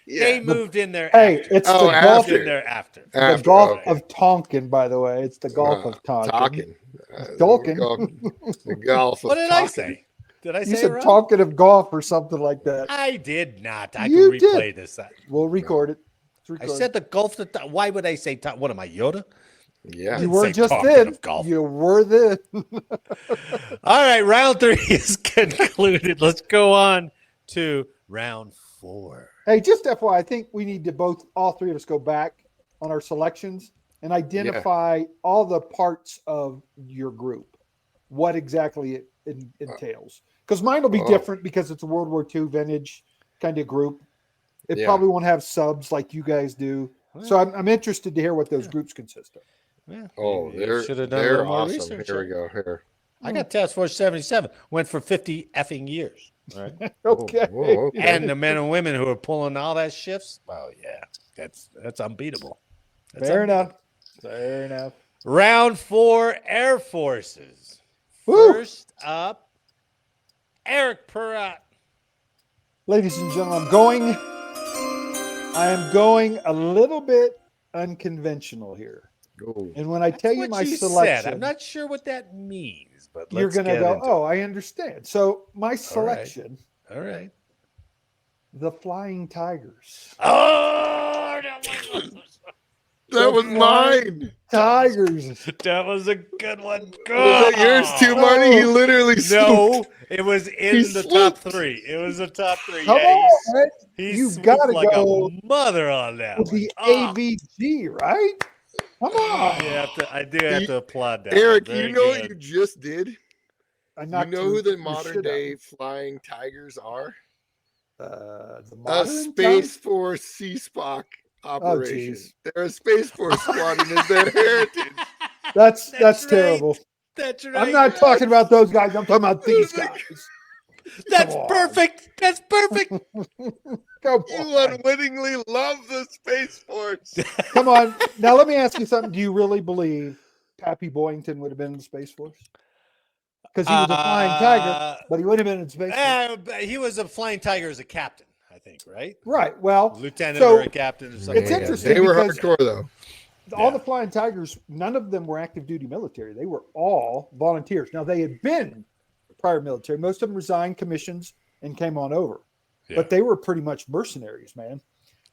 They moved in there. Hey, it's the Gulf in there after. The Gulf of Tonkin, by the way. It's the Gulf of Tonkin. Tonkin. The Gulf of What did I say? Did I say you said wrong? Tonkin of Gulf or something like that? I did not. I can replay this. We'll record it. I said the Gulf. Why would I say? What am I, Yoda? Yeah, you were just then. You were then. All right, round 3 is concluded. Let's go on to round 4. Hey, just FYI, I think we need to all three of us go back on our selections and identify all the parts of your group, what exactly it entails. Because mine will be different because it's a World War II vintage kind of group. It probably won't have subs like you guys do. So I'm interested to hear what those groups consist of. Yeah. Oh, they're awesome. Here we go. Here. I got Task Force 77. Went for 50 effing years. Right. Okay. Okay. And the men and women who are pulling all that shifts. Oh yeah, that's unbeatable. Fair enough. Round 4, Air Forces. Woo! First up, Eric Perrott. Ladies and gentlemen, I am going a little bit unconventional here. Ooh. And when I tell you my What selection, said. I'm not sure what that means, but you're going to go, oh, I understand. So my selection, all right. the Flying Tigers. Oh, That was mine. Tigers. that was a good one. Was that yours too, Marty? He literally No, it was in He the swooped. top 3. It was the top 3. Come on, man. He You've swooped gotta like go a mother on that With one. the Oh, AVG, right? Come on. I do have to applaud that. Eric, one. Very you know good. what you just did? I You knocked know your- who the your modern shit day Flying Tigers are? out. The A modern Space Force Sea-Spock operation. geez. They're a Space Force squadron is their heritage. That's That's right. terrible. That's right. I'm not talking about those guys. I'm talking about these guys. That's Come on. perfect. That's perfect. Come You on. unwittingly love the Space Force. Come on. Now, let me ask you something. Do you really believe Pappy Boyington would have been in the Space Force? Because he was a flying tiger, but he would have been in the Space Force. He was a flying tiger as a captain, I think, right? Right. Well, Lieutenant so or a captain or something. it's like that. interesting. They were because- hardcore though. all the Flying Tigers, none of them were active duty military. They were all volunteers. Now, they had been prior military. Most of them resigned commissions and came on over. Yeah. But they were pretty much mercenaries, man.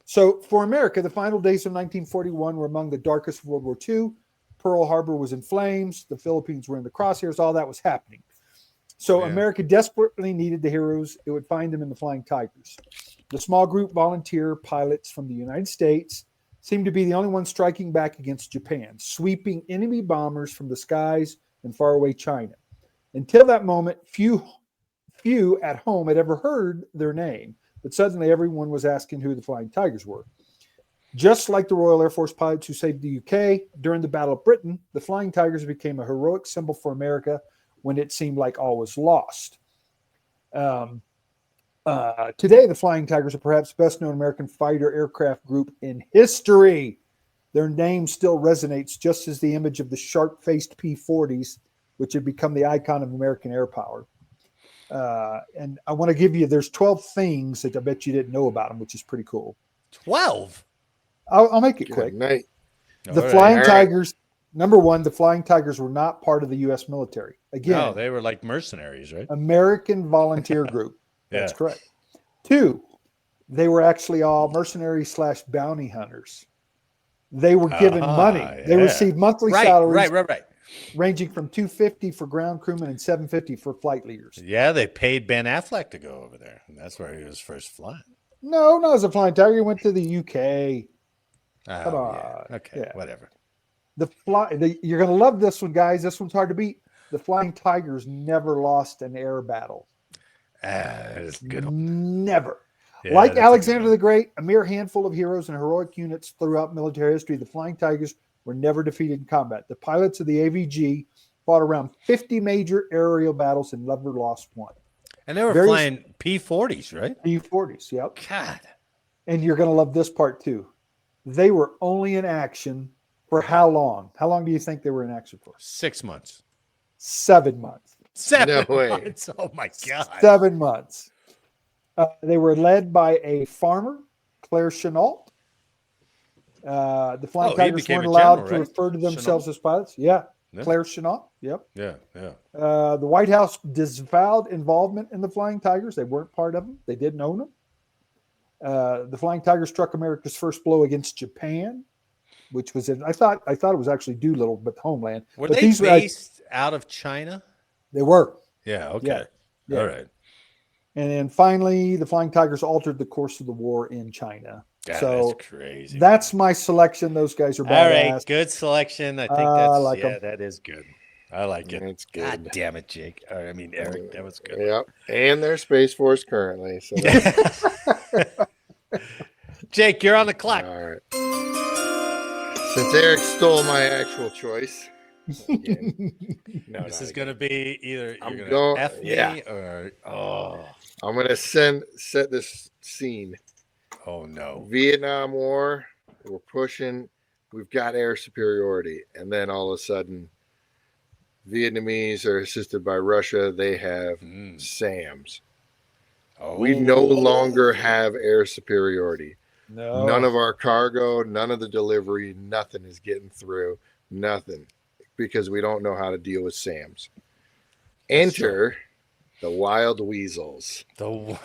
So for America, the final days of 1941 were among the darkest of World War II. Pearl Harbor was in flames. The Philippines were in the crosshairs. All that was happening. So Yeah. America desperately needed the heroes. It would find them in the Flying Tigers. The small group volunteer pilots from the United States seemed to be the only ones striking back against Japan, sweeping enemy bombers from the skies in faraway China. Until that moment, few at home had ever heard their name, but suddenly everyone was asking who the Flying Tigers were. Just like the Royal Air Force pilots who saved the UK during the Battle of Britain, the Flying Tigers became a heroic symbol for America when it seemed like all was lost. Today, the Flying Tigers are perhaps the best known American fighter aircraft group in history. Their name still resonates, just as the image of the sharp-faced P-40s, which had become the icon of American air power. And I want to give you, there's 12 things that I bet you didn't know about them, which is pretty cool. 12. I'll make it quick. Good night. The All Flying right. Tigers, number one, the Flying Tigers were not part of the U.S. military. Again, No, they were like mercenaries, right? American volunteer group. That's Yeah. correct. 2, they were actually all mercenaries / bounty hunters. They were given money. They yeah. received monthly Right, salaries right. ranging from $250 for ground crewmen and $750 for flight leaders. Yeah, they paid Ben Affleck to go over there, and that's where he was first flying. No, not as a Flying Tiger. He went to the UK. Come on. Yeah. Okay, Yeah. whatever. You're going to love this one, guys. This one's hard to beat. The Flying Tigers never lost an air battle. That's a good one. Never. Yeah, Like that's a good Alexander one. the Great, a mere handful of heroes and heroic units throughout military history, the Flying Tigers were never defeated in combat. The pilots of the AVG fought around 50 major aerial battles and never lost one. And they were Various- flying P-40s, right? P-40s, yep. God. And you're going to love this part too. They were only in action for how long? How long do you think they were in action for? 6 months. 7 months. 7 No way. months. Oh my God. 7 months. They were led by a farmer, Claire Chenault. The Flying he Tigers became weren't a allowed general, to right? refer to themselves as pilots. Yeah. Yeah. Claire Chenault. Yep. Yeah. The White House disavowed involvement in the Flying Tigers. They weren't part of them. They didn't own them. The Flying Tigers struck America's first blow against Japan, which was I thought it was actually Doolittle, but homeland. Were But they these were- based out of China? They were. Yeah. Okay. Yeah. All right. And then finally, the Flying Tigers altered the course of the war in China. God, so that's crazy. That's my selection. Those guys are badass. All right, good selection. I think that is good. I like it. That's good. God damn it, Jake. I mean, Eric, that was good. Yep. And they're Space Force currently. So Jake, you're on the clock. all right. Since Eric stole my actual choice, again, This is going to be either I'm you're going- going to F me yeah. or I'm going to set this scene. oh no. Vietnam War, we're pushing, we've got air superiority. And then all of a sudden, Vietnamese are assisted by Russia. They have SAMs. We no longer have air superiority. No. None of our cargo, none of the delivery, nothing is getting through. Nothing. Because we don't know how to deal with SAMs. Enter the wild weasels. The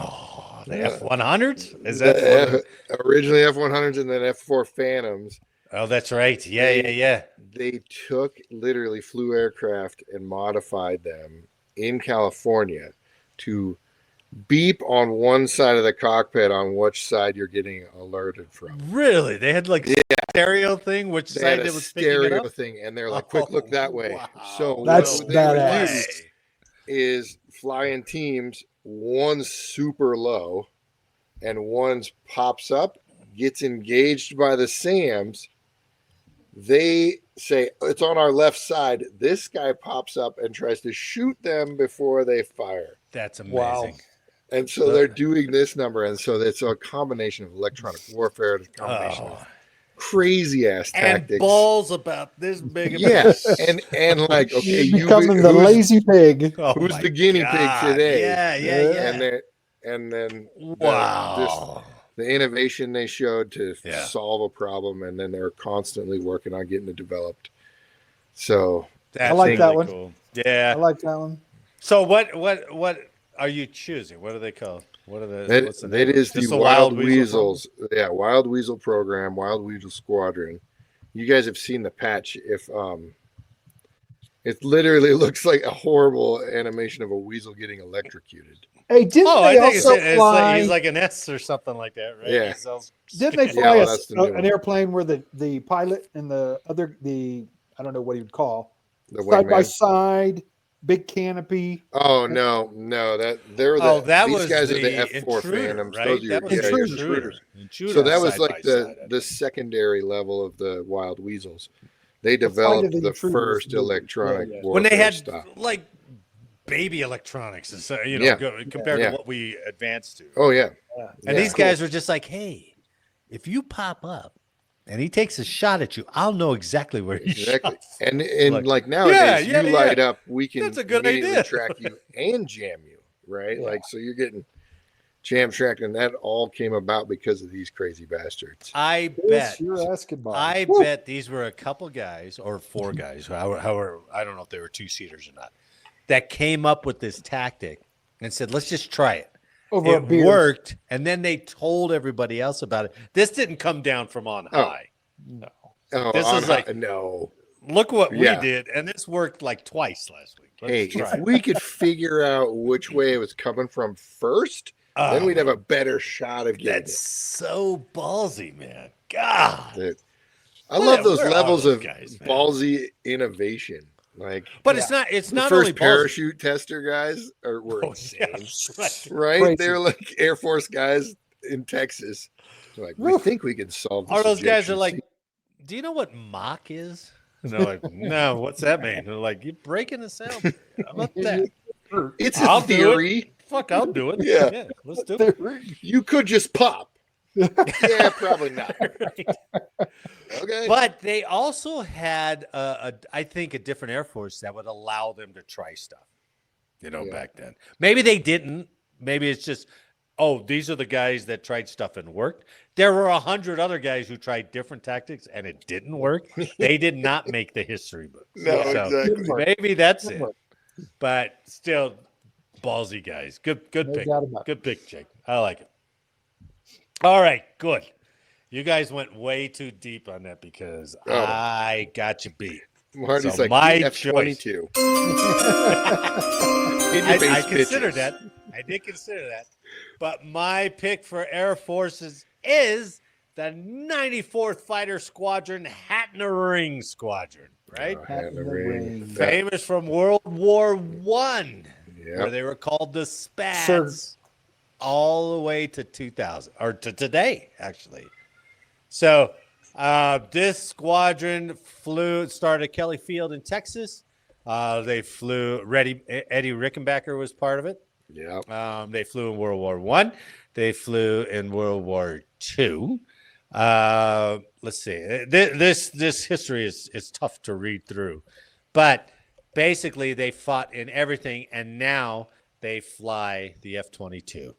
F-100s? Is that originally F-100s and then F-4 Phantoms? Oh, that's right. Yeah. They took literally flew aircraft and modified them in California to beep on one side of the cockpit on which side you're getting alerted from. Really? They had like stereo thing, which They side had it a was picking it stereo up? thing, and they're like, "Quick, look that way." Wow. So That's what they would badass. do is fly in teams. One's super low, and one's pops up, gets engaged by the SAMs. They say it's on our left side. This guy pops up and tries to shoot them before they fire. That's amazing. Wow. And so they're doing this number, and so it's a combination of electronic warfare, a combination of crazy ass tactics, and balls about this big. Yes, and like okay, You're becoming the lazy pig. who's the guinea pig today? Yeah. And then wow, the innovation they showed to Yeah. solve a problem, and then they're constantly working on getting it developed. So that's I like really that one. cool. Yeah. I like that one. So what are you choosing? What are they called? What are the? What's the that name? is Just the Wild Weasels. Yeah, Wild Weasel program, Wild Weasel Squadron. You guys have seen the patch. If it literally looks like a horrible animation of a weasel getting electrocuted. Hey, didn't I they think also fly? he's like an S or something like that, right? Yeah. Didn't they Yeah, fly well, that's the new an one. airplane where the pilot and the I don't know what he would call The side by wingman. side, big canopy. Oh no, that they're the that these was guys are the the F4 intruder, Phantoms. right? Those are your, That was yeah, the your Intruder. intruders. So that was side like by side. the secondary level of the Wild Weasels. They Flight of developed the the Intruders first movie. electronic Yeah, yeah. warfare when they had stuff. like baby electronics, and so, Yeah. compared Yeah. to what we advanced to. Oh yeah, And Yeah. these guys were just like, hey, if you pop up and he takes a shot at you, I'll know exactly where he exactly. shot. And like nowadays, Yeah, you yeah. light up, we can That's a good immediately idea. track you and jam you, right? Yeah. Like so, you're getting jam tracked, and that all came about because of these crazy bastards. I Yes, bet. you're asking Bob. I Woo. bet these were a couple guys or four guys, however, I don't know if they were two-seaters or not, that came up with this tactic and said, let's just try it. Over a It beer. worked, and then they told everybody else about it. This didn't come down from on Oh. high. No. Oh, This is like- no. Look what Yeah. we did, and this worked like twice last week. Let's Hey, try if it. we could figure out which way it was coming from first, then we'd have a better shot of getting That's so ballsy, man. God. it. I love those Where are levels those of guys, man? ballsy innovation. Like But Yeah. it's the not first only ballsy. parachute tester guys were Oh, insane, yes, right. right? Crazy. They're like Air Force guys in Texas. They're like, we Woof. think we can solve this. Or those guys are ejection like, seat." do you know what Mach is? And they're like, no, what's that mean? They're like, you're breaking the sound. How about that? it's I'll a do it. theory. Fuck, I'll do it. Yeah. Let's do it. You could just pop. Yeah, probably not. Right. Okay. But they also had, I think, a different Air Force that would allow them to try stuff, Yeah. back then. Maybe they didn't. Maybe it's just, oh, these are the guys that tried stuff and worked. There were 100 other guys who tried different tactics and it didn't work. They did not make the history books. No, So exactly. maybe that's it. But still, ballsy guys. Good No pick. doubt about it. Good pick, Jake. I like it. All right, good. You guys went way too deep on that because Oh. I got you beat. Marty's So like my F-22. I considered that. I did consider that. But my pick for Air Forces is the 94th Fighter Squadron Hat in the Ring Squadron, right? Hat in the ring. Famous from World War I, Yep. where they were called the Spats, all the way to 2000, or to today, actually. So this squadron started at Kelly Field in Texas. They flew, Eddie Rickenbacker was part of it. Yeah. They flew in World War I. They flew in World War II. Let's see. This history is tough to read through, but basically they fought in everything, and now they fly the F-22.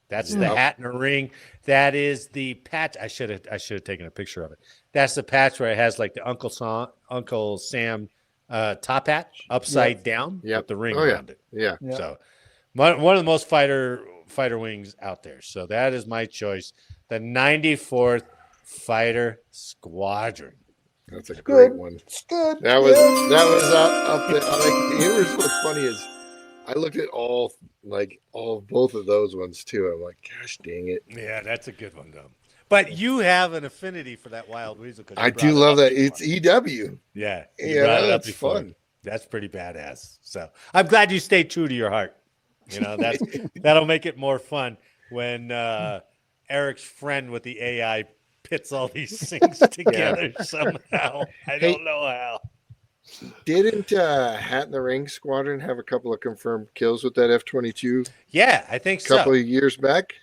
That's the hat in the ring. That is the patch. I should have taken a picture of it. That's the patch where it has like the Uncle Sam top hat upside down with the ring around it. Yeah. So one of the most fighter wings out there. So that is my choice. The 94th Fighter Squadron. That's a great one. It's good. That was up there. Like, here's what's funny is I looked at both of those ones too. I'm like, gosh dang it. Yeah, that's a good one though. But you have an affinity for that Wild Weasel. I do love that. It's EW. Yeah. That's fun. That's pretty badass. So I'm glad you stayed true to your heart. You know, that'll make it more fun when Eric's friend with the AI pits all these things together somehow. I don't know how. Didn't Hat in the Ring Squadron have a couple of confirmed kills with that F-22? Yeah, I think so. A couple of years back.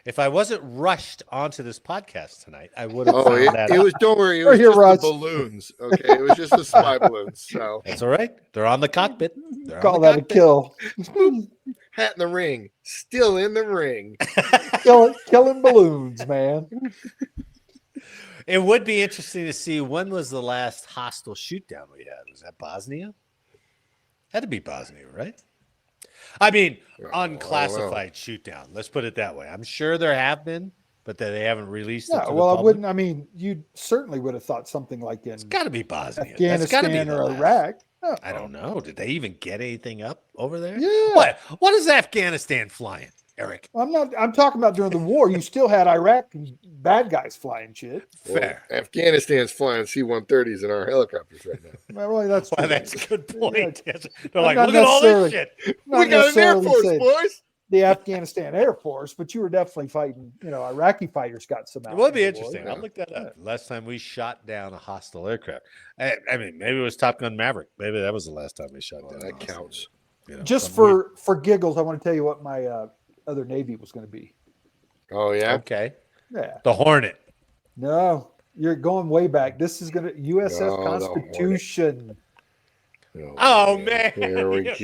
If I wasn't rushed onto this podcast tonight, I would have found that. It was. Don't worry, it was just the balloons. Okay, it was just the spy balloons. So that's all right. They're on the cockpit. Call that a kill. Hat in the Ring, still in the ring, killing balloons, man. It would be interesting to see when was the last hostile shootdown we had. Was that Bosnia? Had to be Bosnia, right? I mean, unclassified shootdown. Let's put it that way. I'm sure there have been, but that they haven't released it. I wouldn't. I mean, you certainly would have thought something like in. It's got to be Bosnia, Afghanistan, or Iraq. Oh. I don't know. Did they even get anything up over there? Yeah. What is Afghanistan flying, Eric? I'm talking about during the war. You still had Iraq bad guys flying shit. Fair. Well, Afghanistan's flying C-130s in our helicopters right now. Well, that's a good point. Yeah. They're like, look at all this shit. We got an Air Force, boys. The Afghanistan Air Force, but you were definitely fighting. Iraqi fighters got some out. It would be interesting. I'll look that up. Last time we shot down a hostile aircraft. I mean, maybe it was Top Gun Maverick. Maybe that was the last time we shot down. That counts. Just for giggles, I want to tell you what my other Navy was going to be. Oh yeah. Okay. Yeah. The Hornet. No, you're going way back. This is going to USS Constitution. Oh man! Here we go.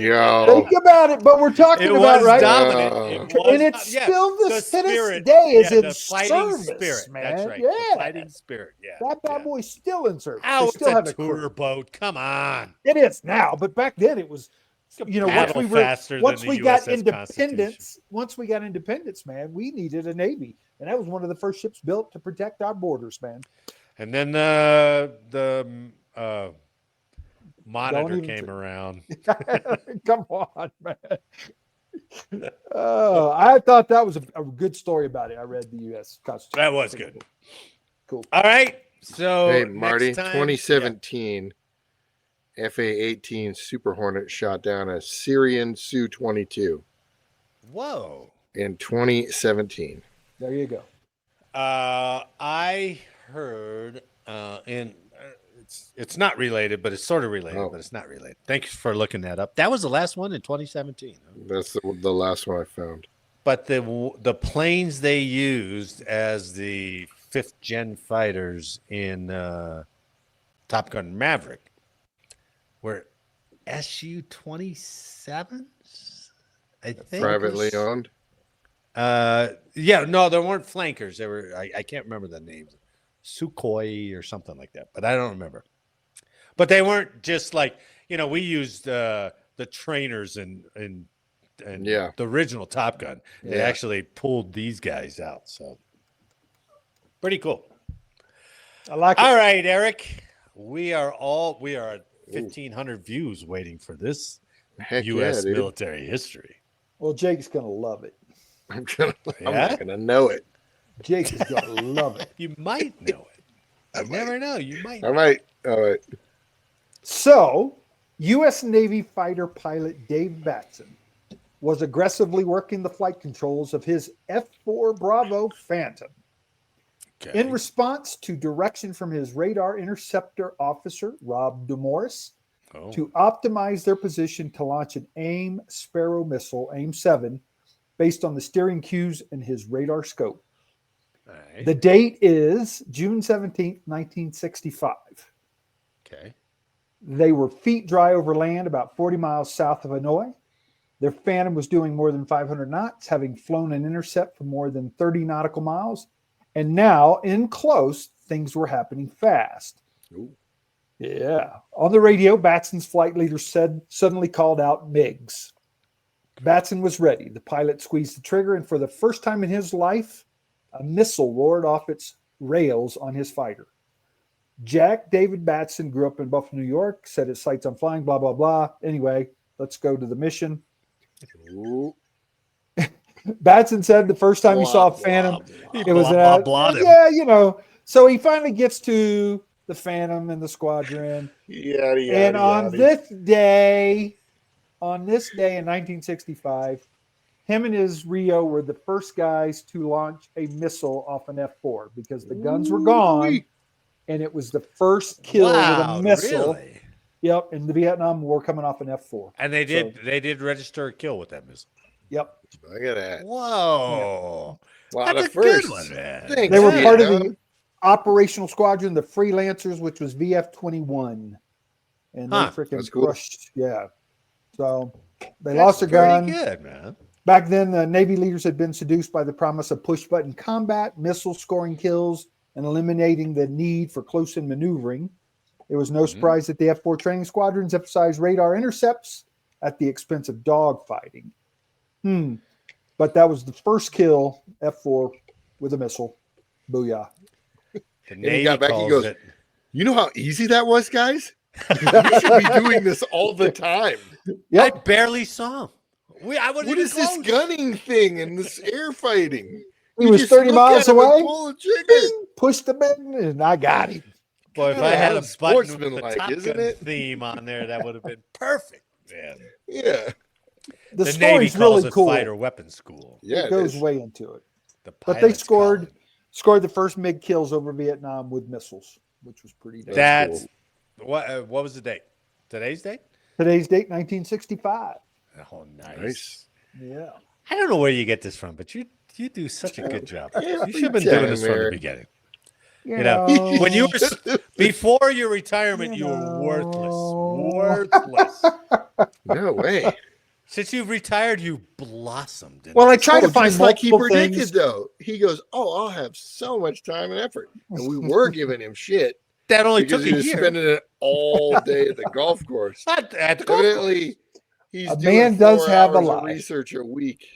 Think about it, but we're talking about right dominant. And it's still to this day is in service, spirit. Man. That's right. Yeah, the fighting spirit. Yeah, that bad boy's still in service. Oh, still have a tour boat. Come on. It is now, but back then it was. Once we got independence, man, we needed a Navy, and that was one of the first ships built to protect our borders, man. And then the Monitor came around. Come on, man. I thought that was a good story about it. I read the U.S. Constitution. That was good. Cool. All right. So, hey, Marty, 2017, FA-18 Super Hornet shot down a Syrian Su-22. Whoa. In 2017. There you go. I heard it's not related, but it's sort of related, but it's not related. Thanks for looking that up. That was the last one in 2017. Huh? That's the last one I found. But the planes they used as the 5th gen fighters in Top Gun Maverick were Su-27s, I think. Privately owned? No, there weren't flankers. They were I can't remember the names. Sukhoi or something like that, but I don't remember. But they weren't just like, we used the trainers and the original Top Gun. They actually pulled these guys out. So pretty cool. I like it. All right, Eric. We are at 1,500 views waiting for this U.S. military history. Well, Jake's gonna love it. I'm not gonna know it. Jake is gonna love it. You might know it. You never know. You might. I might. All right. So, U.S. Navy fighter pilot Dave Batson was aggressively working the flight controls of his F-4 Bravo Phantom. Okay. In response to direction from his radar interceptor officer, Rob DeMorris, to optimize their position to launch an AIM Sparrow missile, AIM-7, based on the steering cues in his radar scope. Right. The date is June 17th, 1965. Okay. They were feet dry over land about 40 miles south of Hanoi. Their Phantom was doing more than 500 knots, having flown an intercept for more than 30 nautical miles. And now, in close, things were happening fast. Ooh. Yeah. On the radio, Batson's flight leader suddenly called out MiGs. Batson was ready. The pilot squeezed the trigger, and for the first time in his life, a missile roared off its rails on his fighter. Jack David Batson grew up in Buffalo, New York, set his sights on flying, blah, blah, blah. Anyway, let's go to the mission. Ooh. Batson said the first time he saw a Phantom, it was yeah, you know. So he finally gets to the Phantom and the squadron. And on this day in 1965, him and his Rio were the first guys to launch a missile off an F-4 because the guns were gone, and it was the first kill with a missile. Really? Yep, in the Vietnam War coming off an F-4. And they did register a kill with that missile. Yep. Look at that. Whoa. Wow, That's the a good first one, man. They were part of the operational squadron, the Freelancers, which was VF-21. And they freaking crushed. Yeah. So they lost their gun. Good, man. Back then, the Navy leaders had been seduced by the promise of push-button combat, missile scoring kills, and eliminating the need for close-in maneuvering. It was no surprise that the F-4 training squadrons emphasized radar intercepts at the expense of dogfighting. But that was the first kill, F-4, with a missile. Booyah. The Navy got back, he goes, it. You know how easy that was, guys? We should be doing this all the time. I barely saw him. What is this gunning thing and this air fighting? He was 30 miles away. Pushed the button, and I got him. Boy, if I had a button with the Top Gun theme on there, that would have been perfect, man. Yeah. The Navy story's calls really it cool. Fighter weapons school. Yeah, it goes way into it. But they scored the first MiG kills over Vietnam with missiles, which was pretty damn That's cool. What was the date? Today's date? Today's date, 1965. Oh, nice. Yeah. I don't know where you get this from, but you do such a good job. You should have been doing this from the beginning. You know, when you were before your retirement, you were worthless. Worthless. No way. Since you've retired, you blossomed. Well, I try to find just like he predicted, things. though. He goes, I'll have so much time and effort. And we were giving him shit. That only took he was spending it all day at the golf course. At the golf course. Evidently, he's a doing man 4 does have a hours of life. research a week.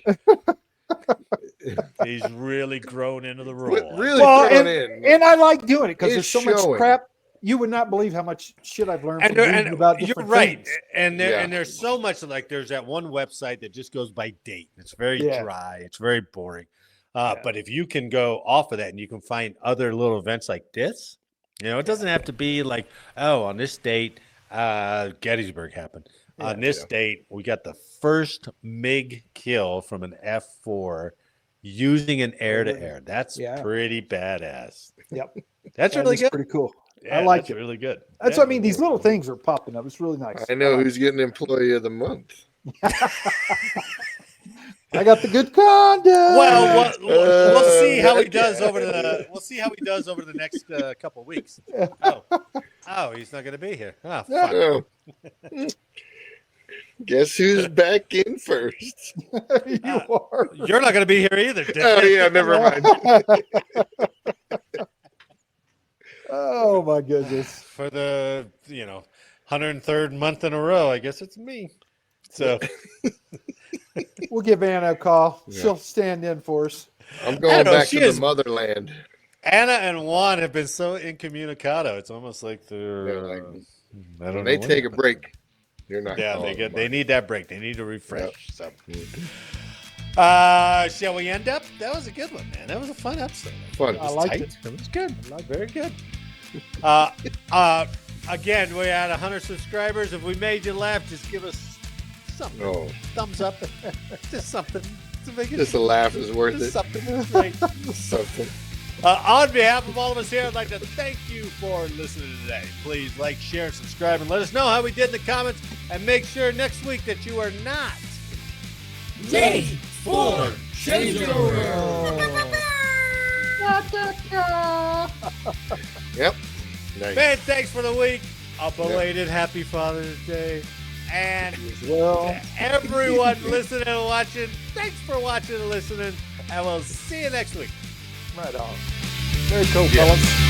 He's really grown into the role. And I like doing it because there's so much showing. crap. You would not believe how much shit I've learned And, from reading about you're different right. things. And there's so much, like there's that one website that just goes by date. It's very dry. It's very boring. But if you can go off of that and you can find other little events like this, you know, it doesn't have to be like, oh, on this date, Gettysburg happened. On this date, we got the first MiG kill from an F-4 using an air-to-air. That's pretty badass. Yep. That's really good. Pretty cool. Yeah, I like that's it. really good. That's what I mean. These little things are popping up. It's really nice. I know who's getting Employee of the Month. I got the good conduct. Well, we'll see how he does over the. We'll see how he does over the next couple of weeks. Oh, he's not going to be here. Oh, fuck. Oh. Guess who's back in first? You are. You're not going to be here either, Dick. Oh yeah, never mind. Oh my goodness. For the 103rd month in a row, I guess it's me. So we'll give Anna a call. She'll stand in for us. I'm going back to the motherland. Anna and Juan have been so incommunicado. It's almost like they're like, I don't know. They take a break. They're not. Yeah, they need that break. They need to refresh. Yep. So. Shall we end up? That was a good one, man. That was a fun episode. Fun. I liked it. It was good. I liked Very good. Again, we had 100 subscribers. If we made you laugh, just give us something. Oh, Thumbs up. Just something. To make it just a laugh is worth just it. something. Right. Something. On behalf of all of us here, I'd like to thank you for listening today. Please like, share, and subscribe, and let us know how we did in the comments. And make sure next week that you are not late for changeover. Yep. Nice. Man, thanks for the week. A belated Happy Father's Day. And Well, everyone listening and watching, thanks for watching and listening. And we'll see you next week. right on. Very cool, Yeah. fellas.